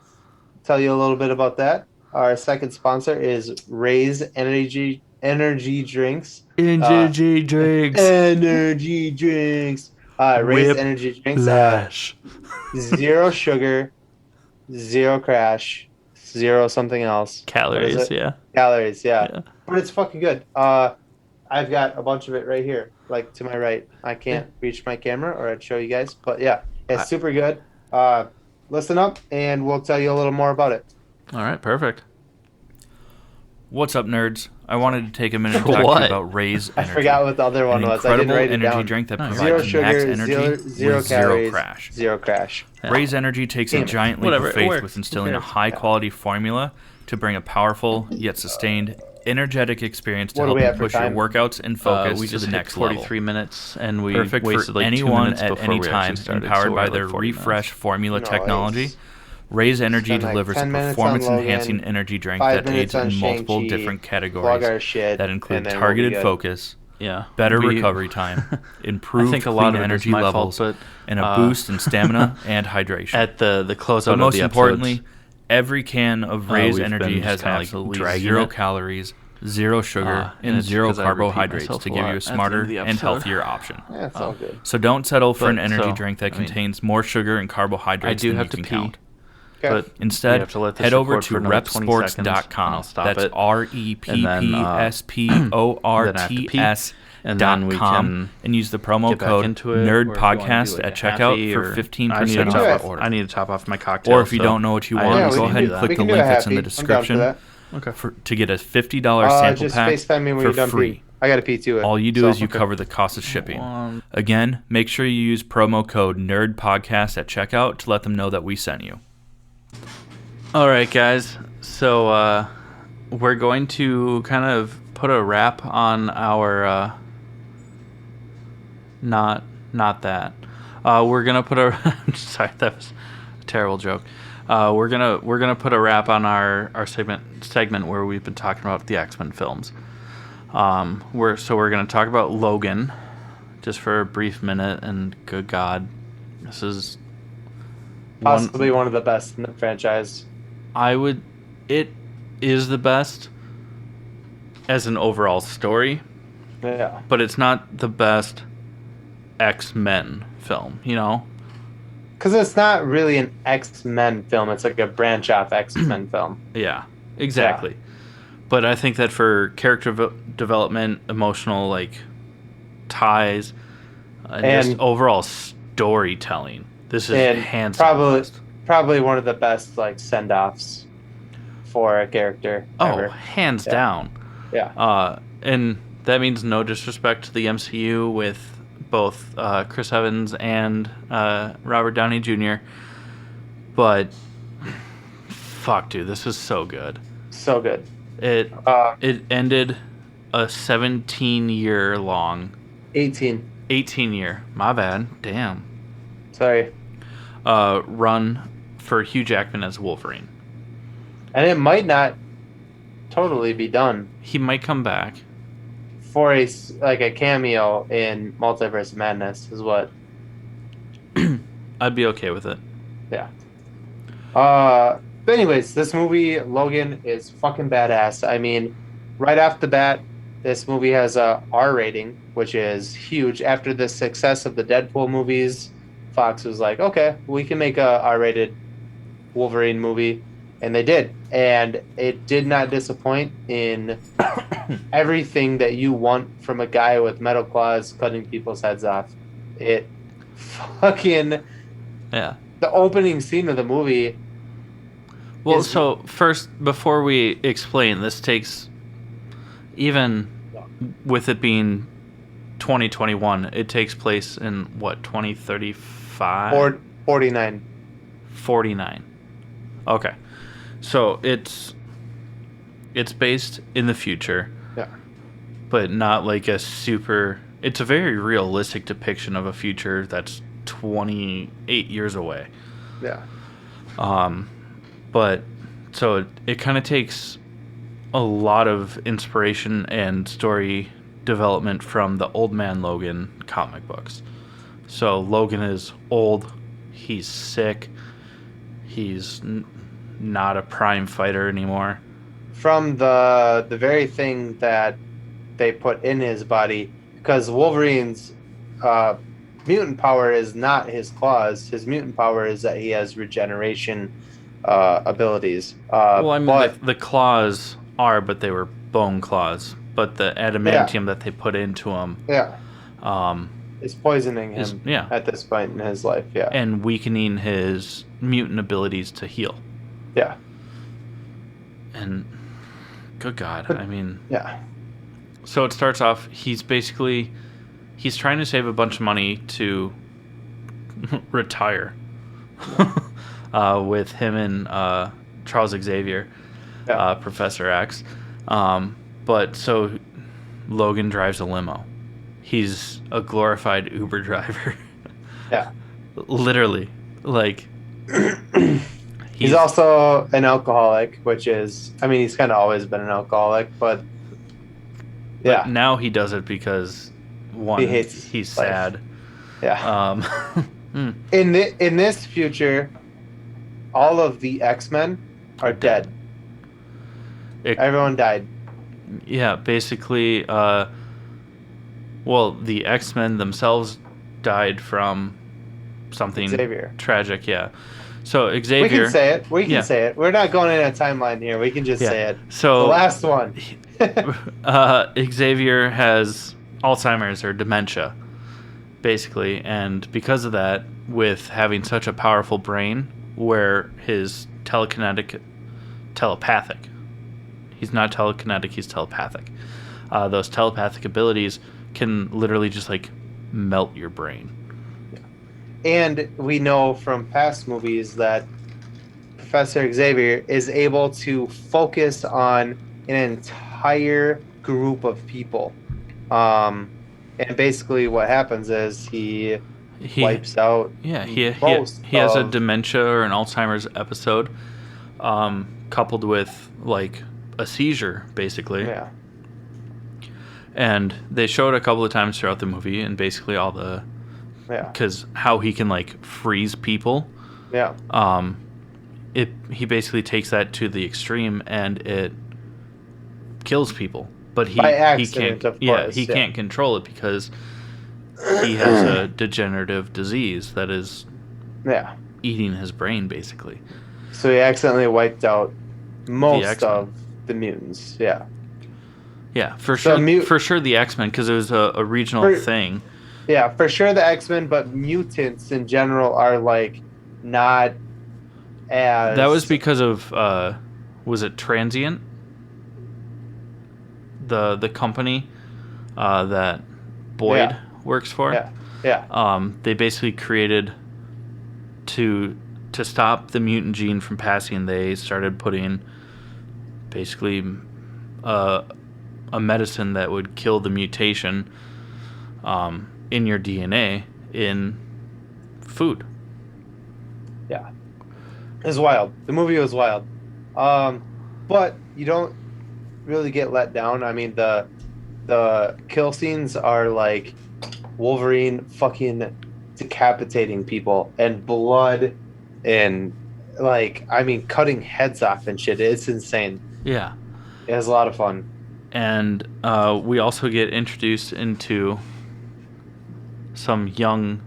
tell you a little bit about that. Our second sponsor is Raise Energy Drinks. Energy drinks. Energy Drinks. Raise Energy Drinks. Flash. Zero sugar, zero crash, zero something else. Calories, yeah. Calories, yeah. But it's fucking good. I've got a bunch of it right here, like to my right. I can't reach my camera or I'd show you guys, but yeah, it's super good. Listen up and we'll tell you a little more about it. All right, perfect. What's up, nerds? I wanted to take a minute to talk to you about Raise Energy. I forgot what the other one was. I didn't Incredible write it energy down. drink that provides Zero sugar, max energy zero with calories, zero crash. Zero crash. Yeah. Raise Energy takes a giant leap Whatever, of it faith works. with instilling a cares? high-quality formula to bring a powerful yet sustained, energetic experience to What do help we you have for push your time? workouts and focus We to just the hit next 43 level. minutes, and we Perfect wasted for like 2 anyone minutes at before any we time, actually started. empowered so by we're their like 40 refresh minutes. formula Nice. technology. Raise Energy Spend like delivers a 10 minutes on performance-enhancing Logan, energy drink 5 that aids minutes in on multiple Shang-Chi, different Plug categories our shit, that include and then targeted we'll be good. focus, Yeah. better recovery time, improved I think a clean lot of it is energy my levels, fault, and a but, boost in stamina and hydration. At the closeout But of most the importantly, episodes, every can of Raise we've Energy been just has kinda, like, absolutely dragging 0 it. calories, 0 sugar, and and it's 0 because I repeat carbohydrates myself to a give lot you a at the end smarter of the and episode. healthier option. Yeah, it's all good. So don't settle for an But, energy so, drink that I mean, contains more sugar and I carbohydrates do than have you to can pee, count. Okay. but we Instead, have to let this head over record to for another 20 seconds, and I'll repsports.com. stop That's it. And then we repsports.com can and use the promo get back code into it, or if you wanna do, NERDPODCAST like, at a checkout happy, for or 15% do off it. your order. I need to top off my cocktail. Or if you so don't know what you I want, need to go we ahead can and do click We the can do link a that's in the happy. I'm down for description that. to get a $50 sample Just pack FaceTime me when for you're done free. peeing. I gotta pee too. All you do so, is you okay. cover the cost of shipping. Again, make sure you use promo code NERDPODCAST at checkout to let them know that we sent you. All right, guys. So we're going to kind of put a wrap on our not that. We're gonna put a sorry, that was a terrible joke. We're gonna put a wrap on our segment where we've been talking about the X-Men films. We're gonna talk about Logan just for a brief minute, and good God, this is Possibly one of the best in the franchise. It is the best as an overall story, Yeah. but it's not the best X-Men film, you know? Because it's not really an X-Men film. It's like a branch off X-Men film. Yeah, exactly. Yeah. But I think that for character development, emotional like ties, and just overall storytelling, this is hands down. Probably one of the best like send-offs for a character ever. Hands down. Yeah. And that means no disrespect to the MCU with both Chris Evans and Robert Downey Jr. But fuck, dude, this is so good. So good. It ended a 17-year long 18 year, my bad, damn, Sorry. run for Hugh Jackman as Wolverine. And it might not totally be done He might come back. for a cameo in Multiverse of Madness is what. I'd be okay with it. Yeah. But anyways, this movie Logan is fucking badass. I mean, right off the bat, this movie has a R rating, which is huge. After the success of the Deadpool movies, Fox was like, okay, we can make a R-rated Wolverine movie, and they did. And it did not disappoint in everything that you want from a guy with metal claws cutting people's heads off. It fucking... Yeah. The opening scene of the movie... Well, so first, before we explain, this takes, even with it being 2021, it takes place in what, 2035? 49. 49. Okay. So it's based in the future. Yeah. But not like a super... It's a very realistic depiction of a future that's 28 years away. Yeah. But so it kind of takes a lot of inspiration and story development from the Old Man Logan comic books. So Logan is old, he's sick, he's not a prime fighter anymore. From the very thing that they put in his body, because Wolverine's mutant power is not his claws. His mutant power is that he has regeneration abilities. Well, I mean, the claws are, but they were bone claws. But the adamantium that they put into him, is poisoning him at this point in his life. Yeah, and weakening his mutant abilities to heal. Yeah, and good God, I mean, yeah. So it starts off. He's trying to save a bunch of money to retire with him and Charles Xavier, Professor X. But so Logan drives a limo. He's a glorified Uber driver. Yeah. Literally. Like, he's also an alcoholic, which is, I mean, he's kind of always been an alcoholic, but now he does it because, one, he's sad. Yeah. In this future, all of the X-Men are dead. Everyone died. Yeah, basically, the X-Men themselves died from something tragic, yeah. So Xavier... We can say it. Say it. We're not going in a timeline here. We can just say it. So the last one. Xavier has Alzheimer's or dementia, basically, and because of that, with having such a powerful brain, where his telepathic... He's not telekinetic, he's telepathic. Those telepathic abilities can literally just, like, melt your brain. And we know from past movies that Professor Xavier is able to focus on an entire group of people. And basically what happens is he wipes out he has a dementia or an Alzheimer's episode, coupled with, like, a seizure, basically. Yeah. And they show it a couple of times throughout the movie, and basically all the... Yeah. Because how he can, like, freeze people. Yeah. He basically takes that to the extreme, and it kills people. But by accident, of course. He can't control it because he has a degenerative disease that is eating his brain, basically. So he accidentally wiped out most of the mutants. Yeah. Yeah, for sure. For sure, the X-Men, because it was a regional thing. Yeah, for sure the X-Men, but mutants in general are, like, not as... That was because of, was it Transient? The company that Boyd works for? Yeah. They basically created, to stop the mutant gene from passing, they started putting basically a medicine that would kill the mutation in your DNA in food. Yeah. It was wild. The movie was wild. But you don't really get let down. I mean, the kill scenes are like Wolverine fucking decapitating people and blood and, like, I mean, cutting heads off and shit. It's insane. Yeah. It was a lot of fun. And we also get introduced into some young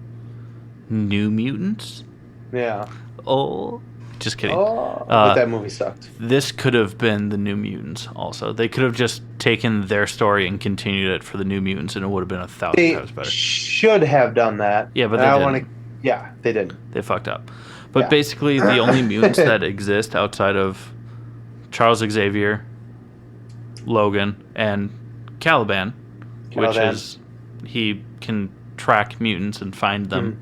New Mutants. Yeah. Oh, just kidding. But that movie sucked. This could have been the New Mutants also. They could have just taken their story and continued it for the New Mutants, and it would have been 1,000 times better. They should have done that. Yeah, but they didn't. Yeah, they didn't. They fucked up. But basically, the only mutants that exist outside of Charles Xavier, Logan, and Caliban, which is he can track mutants and find them.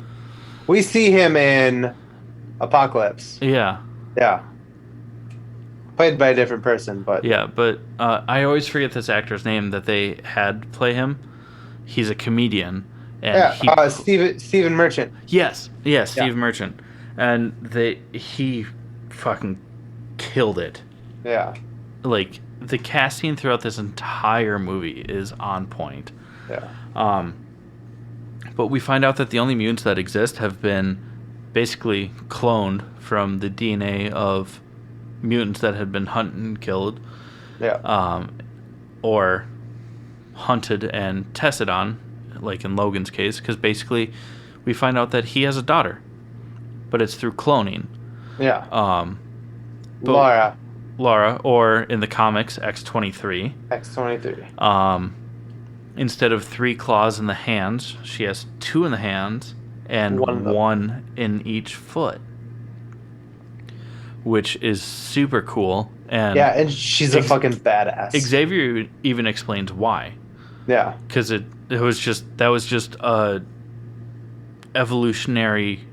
We see him in Apocalypse. Yeah. Yeah. Played by a different person, but... Yeah, but I always forget this actor's name that they had play him. He's a comedian. And Stephen Merchant. Yes, Steve Merchant. And he fucking killed it. Yeah. Like, the casting throughout this entire movie is on point. Yeah. But we find out that the only mutants that exist have been basically cloned from the DNA of mutants that had been hunted and killed. Yeah. Or hunted and tested on, like in Logan's case, because basically we find out that he has a daughter, but it's through cloning. Yeah. Laura, or in the comics, X-23. X-23. Instead of 3 claws in the hands, she has 2 in the hands and one in each foot, which is super cool. And yeah, and she's a fucking badass. Xavier even explains why. Yeah, because that was just a evolutionary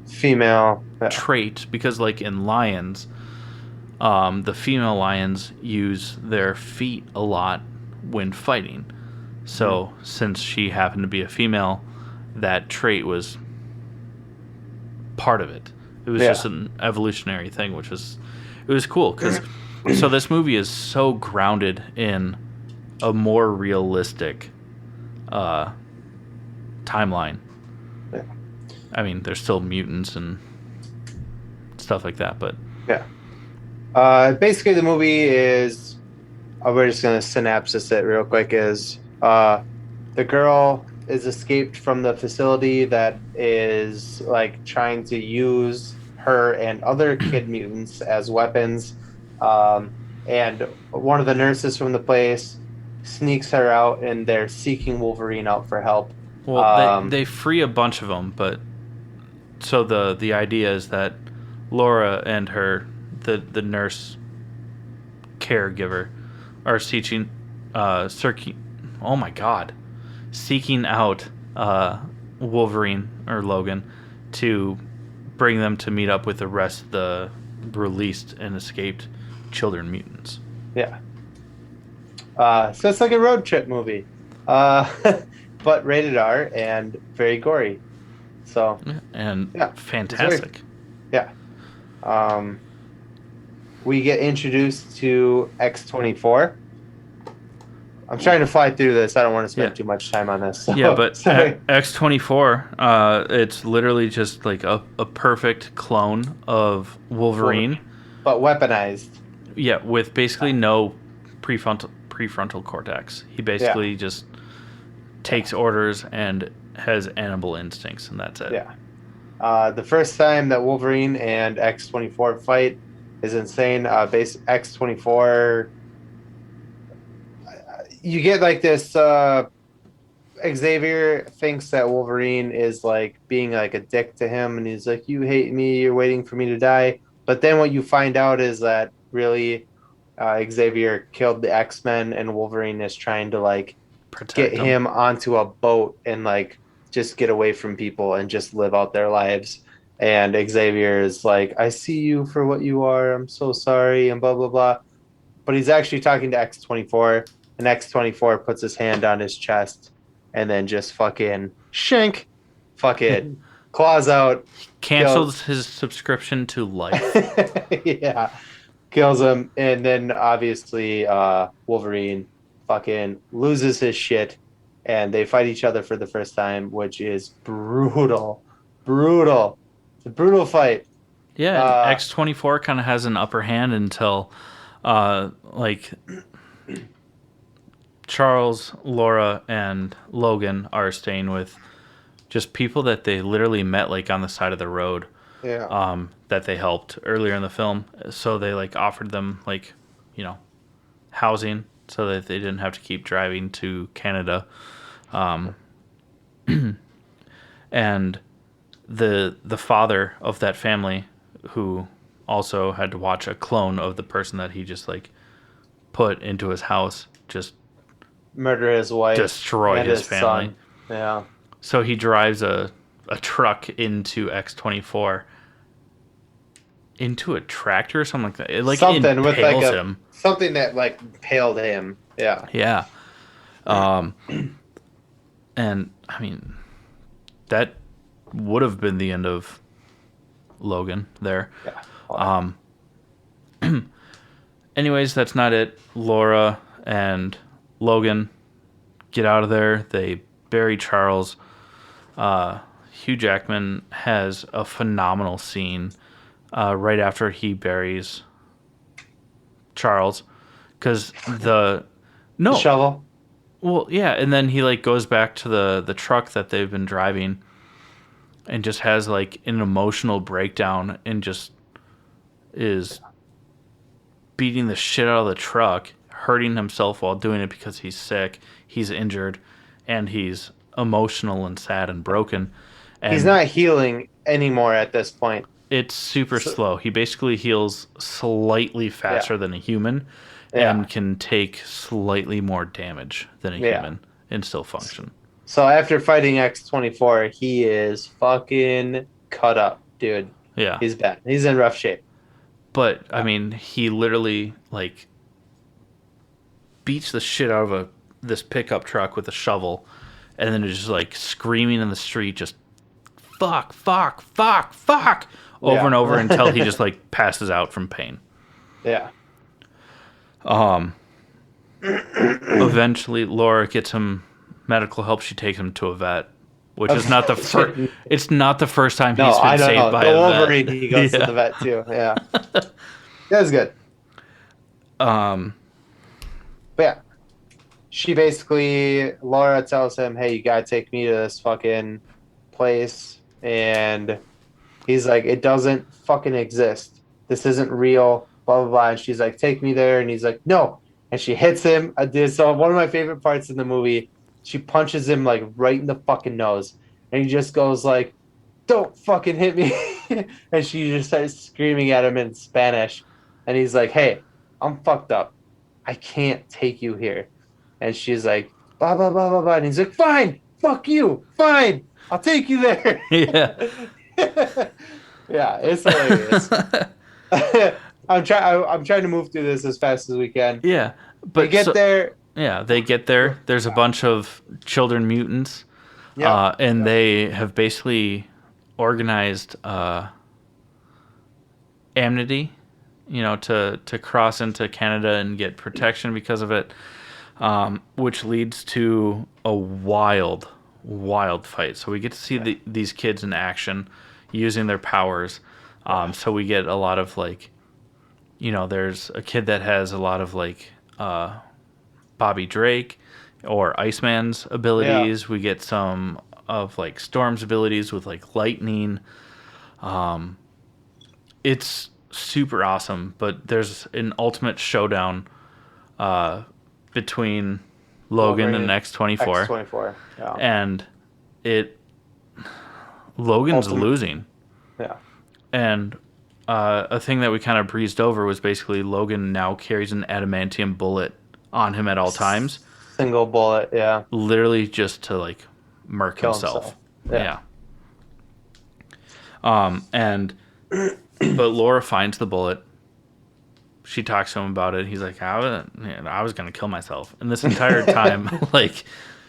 female trait. Because like in lions, the female lions use their feet a lot when fighting. So since she happened to be a female, that trait was part of it. It was just an evolutionary thing, it was cool. Because so this movie is so grounded in a more realistic timeline. Yeah. I mean, there's still mutants and stuff like that, but basically the movie is, we're just gonna synopsis it real quick, is the girl is escaped from the facility that is like trying to use her and other kid mutants as weapons, and one of the nurses from the place sneaks her out, and they're seeking Wolverine out for help. Well, they free a bunch of them, but so the idea is that Laura and the nurse caregiver are seeking out Wolverine or Logan to bring them to meet up with the rest of the released and escaped children mutants. Yeah. So it's like a road trip movie, but rated R and very gory. So fantastic. Yeah. We get introduced to X-24. I'm trying to fly through this. I don't want to spend too much time on this. So, yeah, but X-24, it's literally just like a perfect clone of Wolverine. But weaponized. Yeah, with basically no prefrontal cortex. He basically just takes orders and has animal instincts, and that's it. Yeah. The first time that Wolverine and X-24 fight is insane. X-24... You get like this, Xavier thinks that Wolverine is like being like a dick to him, and he's like, you hate me, you're waiting for me to die. But then what you find out is that really Xavier killed the X-Men, and Wolverine is trying to like get him onto a boat and like just get away from people and just live out their lives. And Xavier is like, I see you for what you are, I'm so sorry, and blah blah blah. But he's actually talking to X-24. And X-24 puts his hand on his chest and then just fucking claws out. Cancels his subscription to life. Yeah. Kills him. And then obviously Wolverine fucking loses his shit. And they fight each other for the first time, which is brutal. Brutal. It's a brutal fight. Yeah, X-24 kind of has an upper hand until Charles, Laura, and Logan are staying with just people that they literally met like on the side of the road. Yeah. That they helped earlier in the film. So they like offered them like, housing so that they didn't have to keep driving to Canada. And the father of that family, who also had to watch a clone of the person that he just like put into his house, just murder his wife, destroy his family. Son. Yeah. So he drives a truck into X-24, into a tractor or something like that. It like something with like him. Something that like impaled him. Yeah. Yeah. And I mean, that would have been the end of Logan there. Yeah. Anyways, that's not it. Laura and Logan get out of there. They bury Charles. Hugh Jackman has a phenomenal scene right after he buries Charles, because The shovel. well, yeah, and then he like goes back to the truck that they've been driving, and just has like an emotional breakdown, and just is beating the shit out of the truck, hurting himself while doing it because he's sick, he's injured, and he's emotional and sad and broken. And He's not healing anymore at this point. it's super slow. He basically heals slightly faster than a human, Yeah. and can take slightly more damage than a human and still function. So after fighting X-24, he is fucking cut up, dude. Yeah. He's bad. He's in rough shape. But I mean, he literally like beats the shit out of this pickup truck with a shovel, and then is just like screaming in the street, just fuck, fuck, fuck, fuck, over and over until he just like passes out from pain. Yeah. Eventually, Laura gets him medical help. She takes him to a vet, which is not the first. It's not the first time he's been saved by a Wolverine, vet. he goes to the vet too. Yeah. That was good. But yeah, Laura tells him, "Hey, you gotta take me to this fucking place," and he's like, "It doesn't fucking exist. This isn't real." Blah blah blah. And she's like, "Take me there," and he's like, "No." And she hits him. So one of my favorite parts in the movie, she punches him like right in the fucking nose, and he just goes like, "Don't fucking hit me!" And she just starts screaming at him in Spanish, and he's like, "Hey, I'm fucked up. I can't take you here." And she's like, "Blah blah blah blah blah," and he's like, "Fine, fuck you, fine, I'll take you there." Yeah. Yeah, it's hilarious. I'm trying to move through this as fast as we can. Yeah, but they get there. Yeah, they get there. There's a bunch of children mutants, Yeah. and they have basically organized amnesty, to cross into Canada and get protection because of it, which leads to a wild fight. So we get to see these kids in action using their powers. So we get a lot of like, there's a kid that has a lot of like Bobby Drake or Iceman's abilities. Yeah. We get some of like Storm's abilities with like lightning. It's super awesome, but there's an ultimate showdown between Logan and X-24. X-24, yeah. And Logan's losing. Yeah. And a thing that we kind of breezed over was basically Logan now carries an adamantium bullet on him at all times. Single bullet, yeah. Literally just to like murk himself. Yeah. But Laura finds the bullet. She talks to him about it. He's like, I was going to kill myself. And this entire time, like,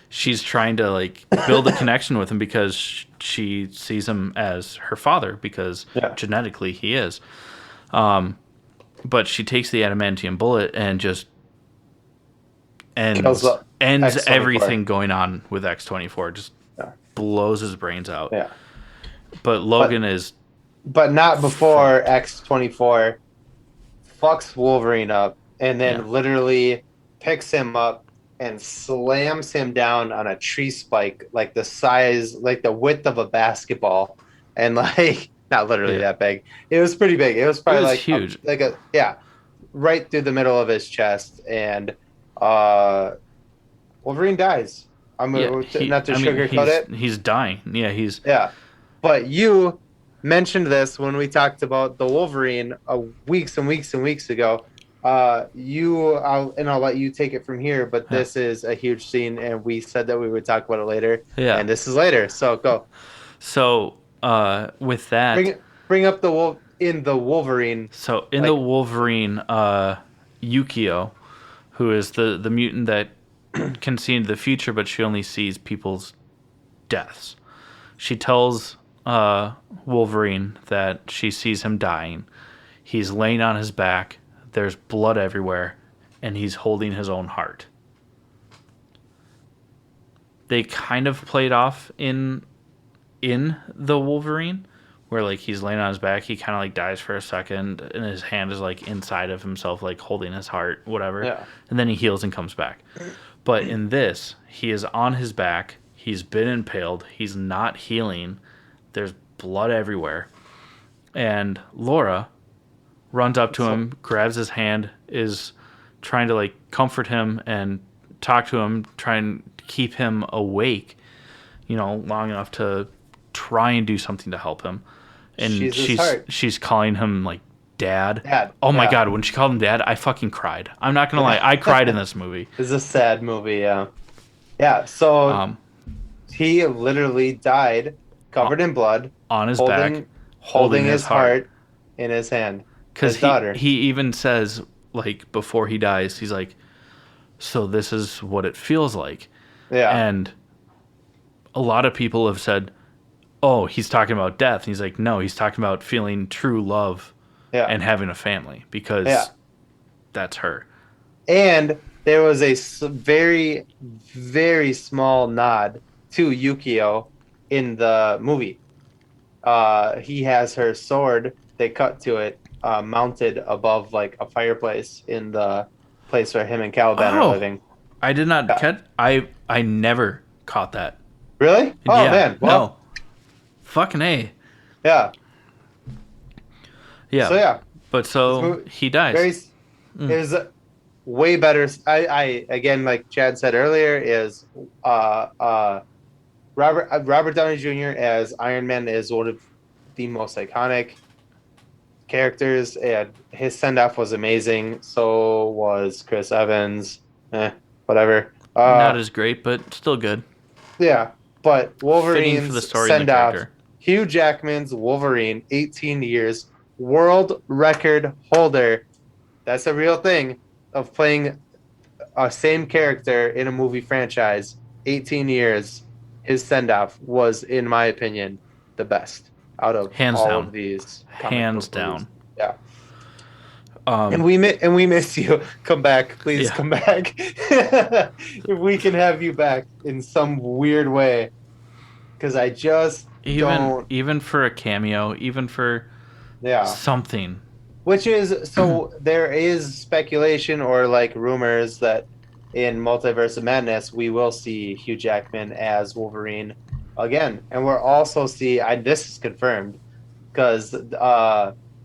she's trying to like build a connection with him because she sees him as her father because genetically he is. But she takes the adamantium bullet and just ends everything going on with X-24. Just blows his brains out. Yeah. But Logan is... But not before X-24 fucks Wolverine up and then literally picks him up and slams him down on a tree spike like the width of a basketball, and like not literally that big. It was pretty big. It was probably huge. Right through the middle of his chest, and Wolverine dies. Not to sugarcoat it. He's dying. Yeah, But you mentioned this when we talked about the Wolverine weeks and weeks and weeks ago. I'll let you take it from here, but this is a huge scene, and we said that we would talk about it later. Yeah. And this is later, so go. So, with that... Bring up the Wolverine. So, in the Wolverine, Yukio, who is the mutant that can see into the future, but she only sees people's deaths. She tells Wolverine that she sees him dying. He's laying on his back. There's blood everywhere, and he's holding his own heart. They kind of played off in the Wolverine, where like he's laying on his back, he kind of like dies for a second, and his hand is like inside of himself, like holding his heart, whatever. Yeah. And then he heals and comes back. But in this, he is on his back. He's been impaled. He's not healing. There's blood everywhere. And Laura runs up to him, grabs his hand, is trying to like comfort him and talk to him, try and keep him awake, long enough to try and do something to help him. And she's calling him like dad. Oh my God, when she called him dad, I fucking cried. I'm not gonna lie, I cried in this movie. It's a sad movie, yeah. Yeah, so he literally died covered in blood on his back, holding his heart in his hand. Because he even says, like, before he dies, he's like, so this is what it feels like. Yeah. And a lot of people have said, oh, he's talking about death. And he's like, no, he's talking about feeling true love and having a family, because that's her. And there was a very, very small nod to Yukio in the movie. He has her sword. They cut to it. Mounted above like a fireplace in the place where him and Caliban are living. I did not catch. I never caught that. Really? Oh man. Well, no. Fucking A. Yeah. Yeah. So yeah. But so he dies. Is way better. I again, like Chad said earlier, is Robert Downey Jr. as Iron Man is one of the most iconic characters, and his send-off was amazing. So was Chris Evans. Whatever. Not as great, but still good. Yeah, but Wolverine's send-off. Hugh Jackman's Wolverine, 18 years, world record holder. That's a real thing of playing a same character in a movie franchise. 18 years. His send-off was, in my opinion, the best out of of these. Hands down. Yeah. And we miss you. Come back, please. Come back. If we can have you back in some weird way, because I just don't. Even for a cameo, even for something. Which is so there is speculation or like rumors that in Multiverse of Madness we will see Hugh Jackman as Wolverine again, and we're also this is confirmed because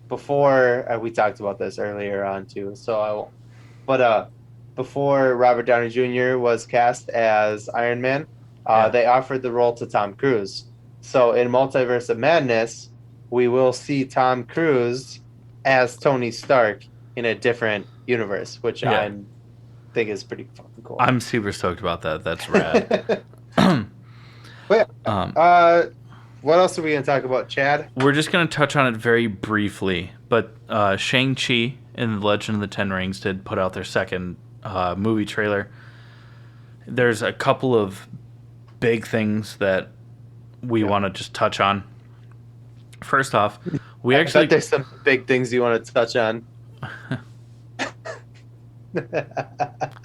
before we talked about this earlier on too. Before Robert Downey Jr. was cast as Iron Man, they offered the role to Tom Cruise. So in Multiverse of Madness, we will see Tom Cruise as Tony Stark in a different universe, which I think is pretty fucking cool. I'm super stoked about that. That's rad. But what else are we going to talk about, Chad? We're just going to touch on it very briefly, but Shang-Chi and the Legend of the Ten Rings did put out their second movie trailer. There's a couple of big things that we want to just touch on. First off, I bet there's some big things you want to touch on.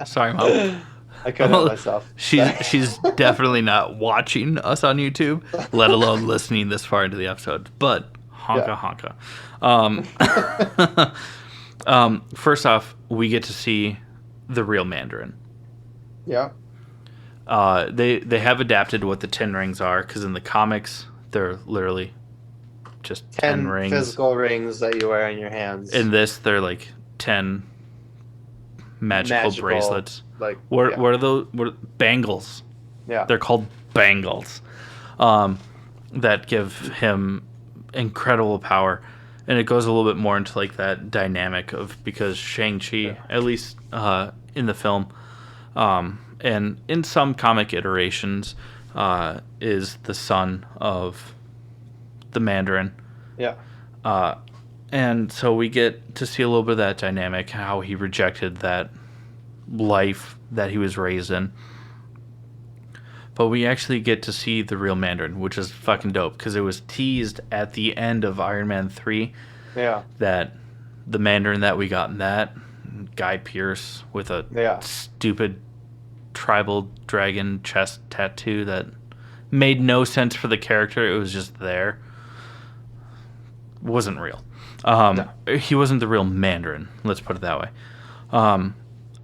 Sorry, Mom. I couldn't help myself. She's definitely not watching us on YouTube, let alone listening this far into the episode. But honka. First off, we get to see the real Mandarin. Yeah. They have adapted what the 10 rings are, because in the comics they're literally just 10 rings, physical rings that you wear on your hands. In this, they're like 10 magical bracelets. Like what are those? Bangles? Yeah, they're called bangles. That give him incredible power, and it goes a little bit more into like that dynamic of, because Shang-Chi, at least in the film, and in some comic iterations, is the son of the Mandarin. Yeah. And so we get to see a little bit of that dynamic, how he rejected that life that he was raised in. but we actually get to see the real Mandarin, which is fucking dope because it was teased at the end of Iron Man 3 that the Mandarin that we got in that, Guy Pearce with a stupid tribal dragon chest tattoo that made no sense for the character. It was just there. Wasn't real. No. He wasn't the real Mandarin. Let's put it that way.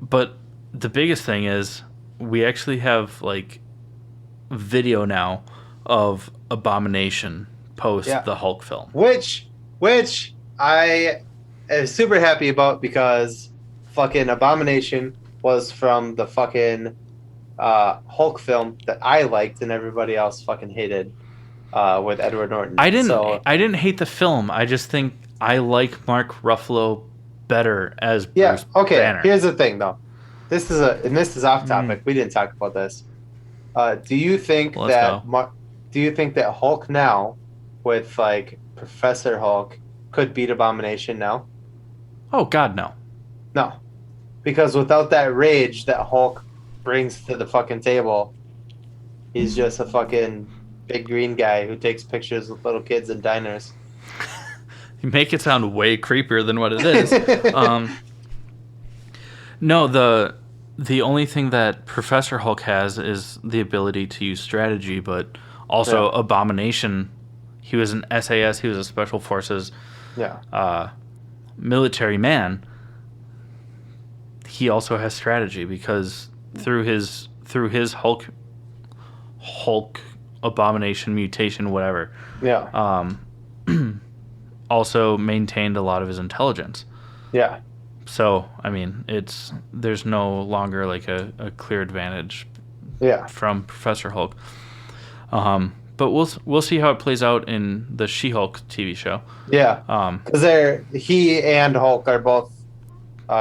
But the biggest thing is we actually have like video now of Abomination post the Hulk film, which I am super happy about because fucking Abomination was from the fucking Hulk film that I liked and everybody else fucking hated with Edward Norton. I didn't hate the film. I just think I like Mark Ruffalo better as Bruce Banner. Here's the thing though. This is off topic. We didn't talk about this. Do you think that Hulk now, with like Professor Hulk, could beat Abomination now? Oh God, no. No, because without that rage that Hulk brings to the fucking table, he's just a fucking big green guy who takes pictures with little kids in diners. You make it sound way creepier than what it is. No, the only thing that Professor Hulk has is the ability to use strategy, but also Abomination. He was an SAS. He was a Special Forces military man. He also has strategy because through his Hulk Abomination mutation, whatever. Also maintained a lot of his intelligence. Yeah. So, I mean, there's no longer like a clear advantage from Professor Hulk. But we'll see how it plays out in the She-Hulk TV show. Yeah. Because he and Hulk are both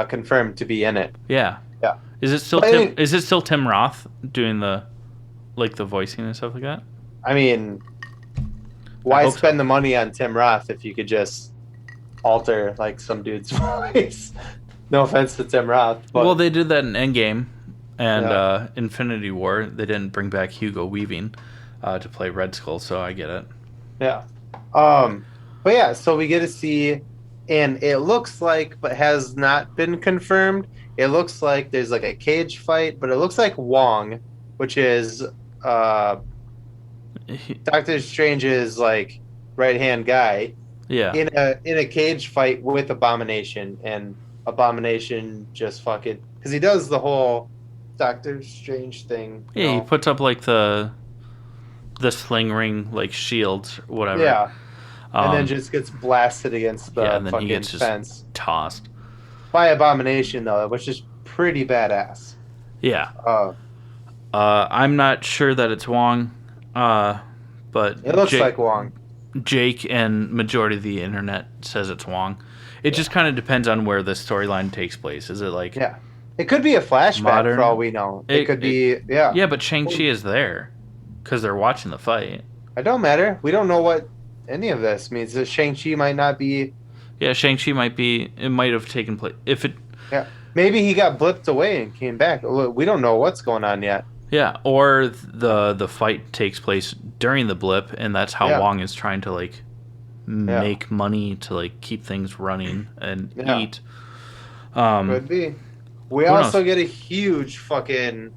confirmed to be in it. Yeah. Yeah. Is it still Tim Roth doing the voicing and stuff like that? I mean, why spend the money on Tim Roth if you could just alter like some dude's voice? No offense to Tim Roth. But... Well, they did that in Endgame and Infinity War. They didn't bring back Hugo Weaving to play Red Skull, so I get it. Yeah. But yeah, so we get to see, and it looks like, but has not been confirmed, it looks like there's like a cage fight, but it looks like Wong, which is Doctor Strange's like right-hand guy, in a cage fight with Abomination, and Abomination just fucking, because he does the whole Doctor Strange thing. Yeah, he puts up like the sling ring like shields or whatever. Yeah. And then just gets blasted against the and then fucking he gets fence. Just tossed. By Abomination though, which is pretty badass. Yeah. I'm not sure that it's Wong, but it looks like Wong. Jake and majority of the internet says it's Wong. It just kind of depends on where the storyline takes place. Is it like it could be a flashback modern, for all we know. It could be Yeah, but Shang-Chi is there because they're watching the fight. It don't matter. We don't know what any of this means. Shang-Chi might not be. Yeah, Shang-Chi might be. It might have taken place if it. Yeah, maybe he got blipped away and came back. We don't know what's going on yet. Yeah, or the fight takes place during the blip, and that's how Wong is trying to like make money to like keep things running and eat. Could be. We also get a huge fucking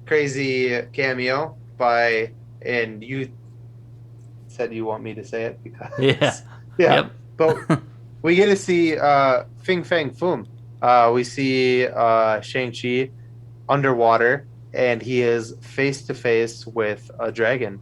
crazy cameo by, and you said you want me to say it because but we get to see Fin Fang Foom. We see Shang-Chi underwater, and he is face to face with a dragon,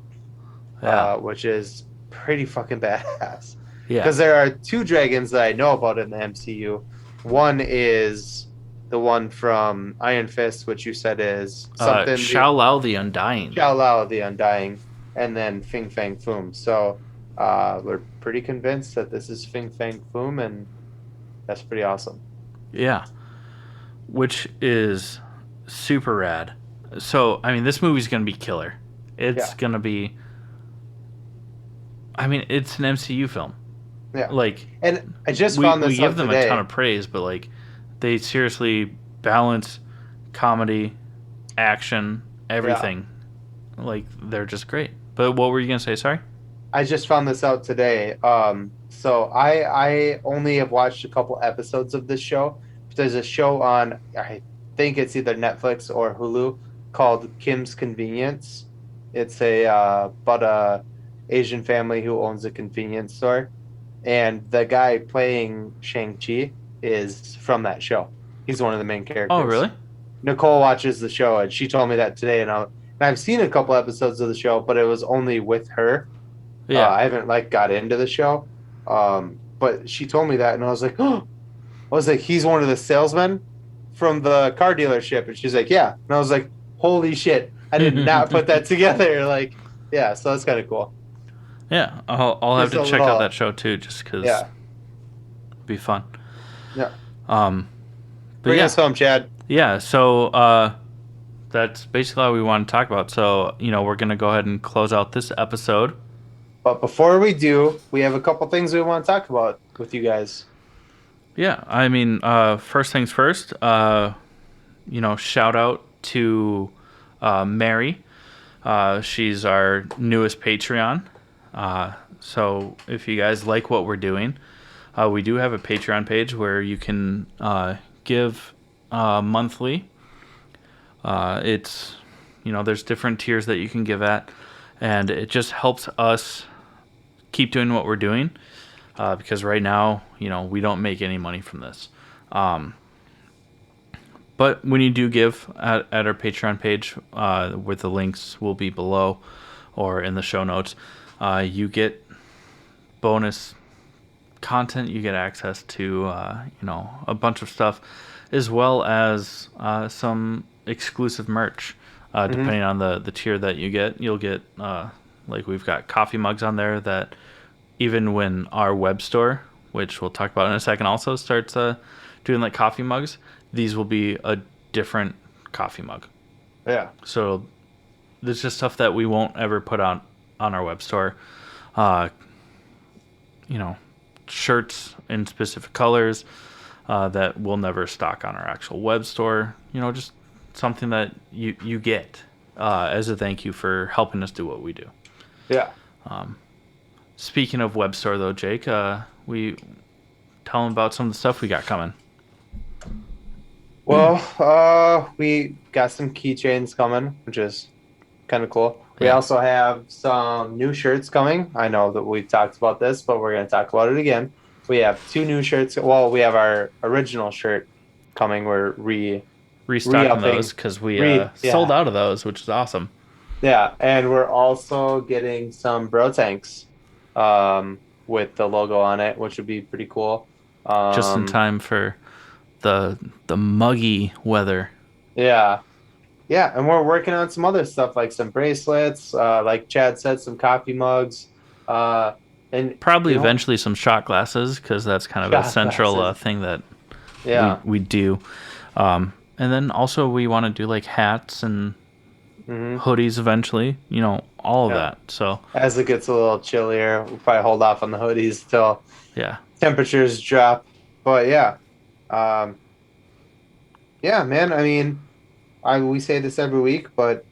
which is pretty fucking badass. Yeah, because there are two dragons that I know about in the MCU. One is the one from Iron Fist, which you said is something. Shao Lao the Undying. Shao Lao the Undying, and then Fin Fang Foom. So we're pretty convinced that this is Fin Fang Foom, and that's pretty awesome. Yeah, which is super rad. So, I mean, this movie's going to be killer. It's going to be... I mean, it's an MCU film. Yeah. Like, and I just found this we give them a ton of praise, but, like, they seriously balance comedy, action, everything like they're just great. But what were you gonna say? Sorry. I just found this out today. So I only have watched a couple episodes of this show. There's a show on, I think it's either Netflix or Hulu, called Kim's Convenience. It's about a Asian family who owns a convenience store, and the guy playing Shang-Chi is from that show. He's one of the main characters. Oh, really? Nicole watches the show, and she told me that today, and I've seen a couple episodes of the show, but it was only with her. Yeah. I haven't got into the show, but she told me that, and I was like, oh, he's one of the salesmen from the car dealership, and she's like, yeah, and I was like, holy shit, I did not put that together. Like, yeah, so that's kind of cool. Yeah, I'll have to check out that show too, just because. Yeah. It'd be fun. Yeah. But Bring us home, Chad. Yeah. So that's basically all we want to talk about. So we're gonna go ahead and close out this episode. But before we do, we have a couple things we want to talk about with you guys. Yeah, I mean, first things first. Shout out to Mary. She's our newest Patreon. So if you guys like what we're doing, we do have a Patreon page where you can give monthly. It's there's different tiers that you can give at, and it just helps us keep doing what we're doing, because right now we don't make any money from this. But when you do give at our Patreon page, where the links will be below or in the show notes, you get bonus content. You get access to a bunch of stuff, as well as some exclusive merch. Depending on the tier that you get, you'll get we've got coffee mugs on there that even when our web store, which we'll talk about in a second, also starts doing coffee mugs, these will be a different coffee mug. Yeah. So there's just stuff that we won't ever put on our web store. Shirts in specific colors that we'll never stock on our actual web store. Just something that you get as a thank you for helping us do what we do. Yeah. Speaking of web store, though, Jake, we tell them about some of the stuff we got coming. Well, we got some keychains coming, which is kind of cool. Yeah. We also have some new shirts coming. I know that we've talked about this, but we're going to talk about it again. We have 2 new shirts. Well, we have our original shirt coming. We're restocking those because we sold out of those, which is awesome. Yeah, and we're also getting some bro tanks with the logo on it, which would be pretty cool. Just in time for the muggy weather. Yeah, and we're working on some other stuff, like some bracelets, like Chad said, some coffee mugs, and probably eventually some shot glasses, because that's kind of a central thing that we do. And then also we want to do hats and hoodies eventually, all of that. So as it gets a little chillier, we'll probably hold off on the hoodies till temperatures drop. But man, I mean, we say this every week, but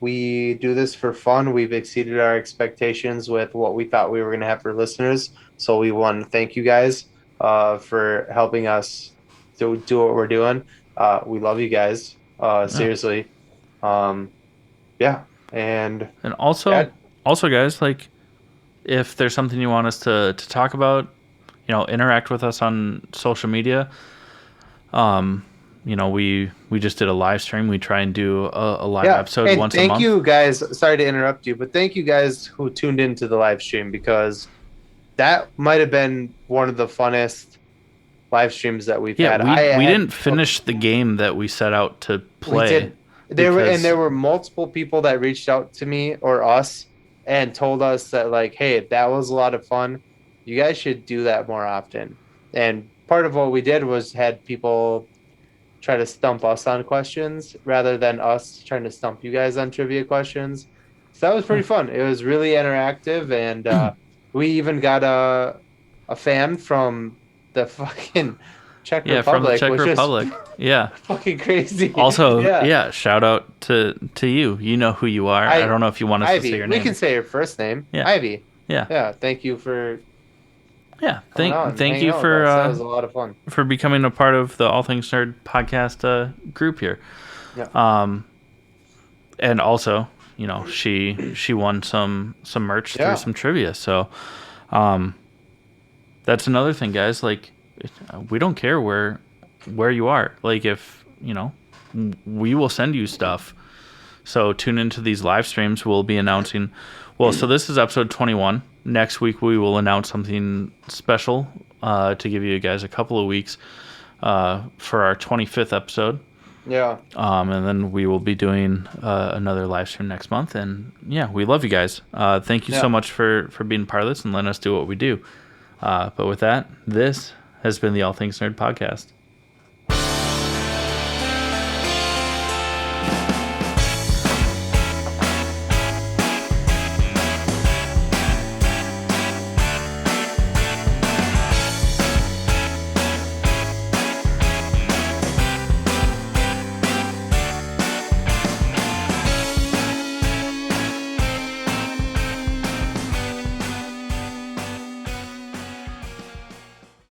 we do this for fun. We've exceeded our expectations with what we thought we were going to have for listeners. So we want to thank you guys for helping us do what we're doing. We love you guys. Seriously. And also guys, if there's something you want us to talk about, interact with us on social media. We just did a live stream. We try and do a live episode once a month. Thank you guys. Sorry to interrupt you, but thank you guys who tuned into the live stream, because that might have been one of the funnest live streams that we've had. We didn't finish the game that we set out to play. We did. There were multiple people that reached out to me or us and told us that hey, that was a lot of fun. You guys should do that more often. And part of what we did was had people try to stump us on questions rather than us trying to stump you guys on trivia questions. So that was pretty fun. It was really interactive, and we even got a fan from the fucking Czech Yeah, Republic from the Czech was Republic. Yeah. just fucking crazy. Also, yeah, shout out to you. You know who you are. I don't know if you want us Ivy. to say your We name. can say her first name. Yeah. Ivy. Yeah. Yeah. Thank you for. Yeah. coming out and Thank hanging you out for with us. That was a lot of fun. for becoming a part of the All Things Nerd podcast group here. Yeah. And also, you know, she won some merch through some trivia. So, that's another thing, guys. Like, we don't care where you are. Like, if you know, we will send you stuff. So tune into these live streams. We'll be announcing. Well, so this is episode 21. Next week we will announce something special to give you guys a couple of weeks for our 25th episode. Yeah. And then we will be doing another live stream next month. And yeah, we love you guys. Thank you so much for being part of this and letting us do what we do. But with that, this has been the All Things Nerd podcast.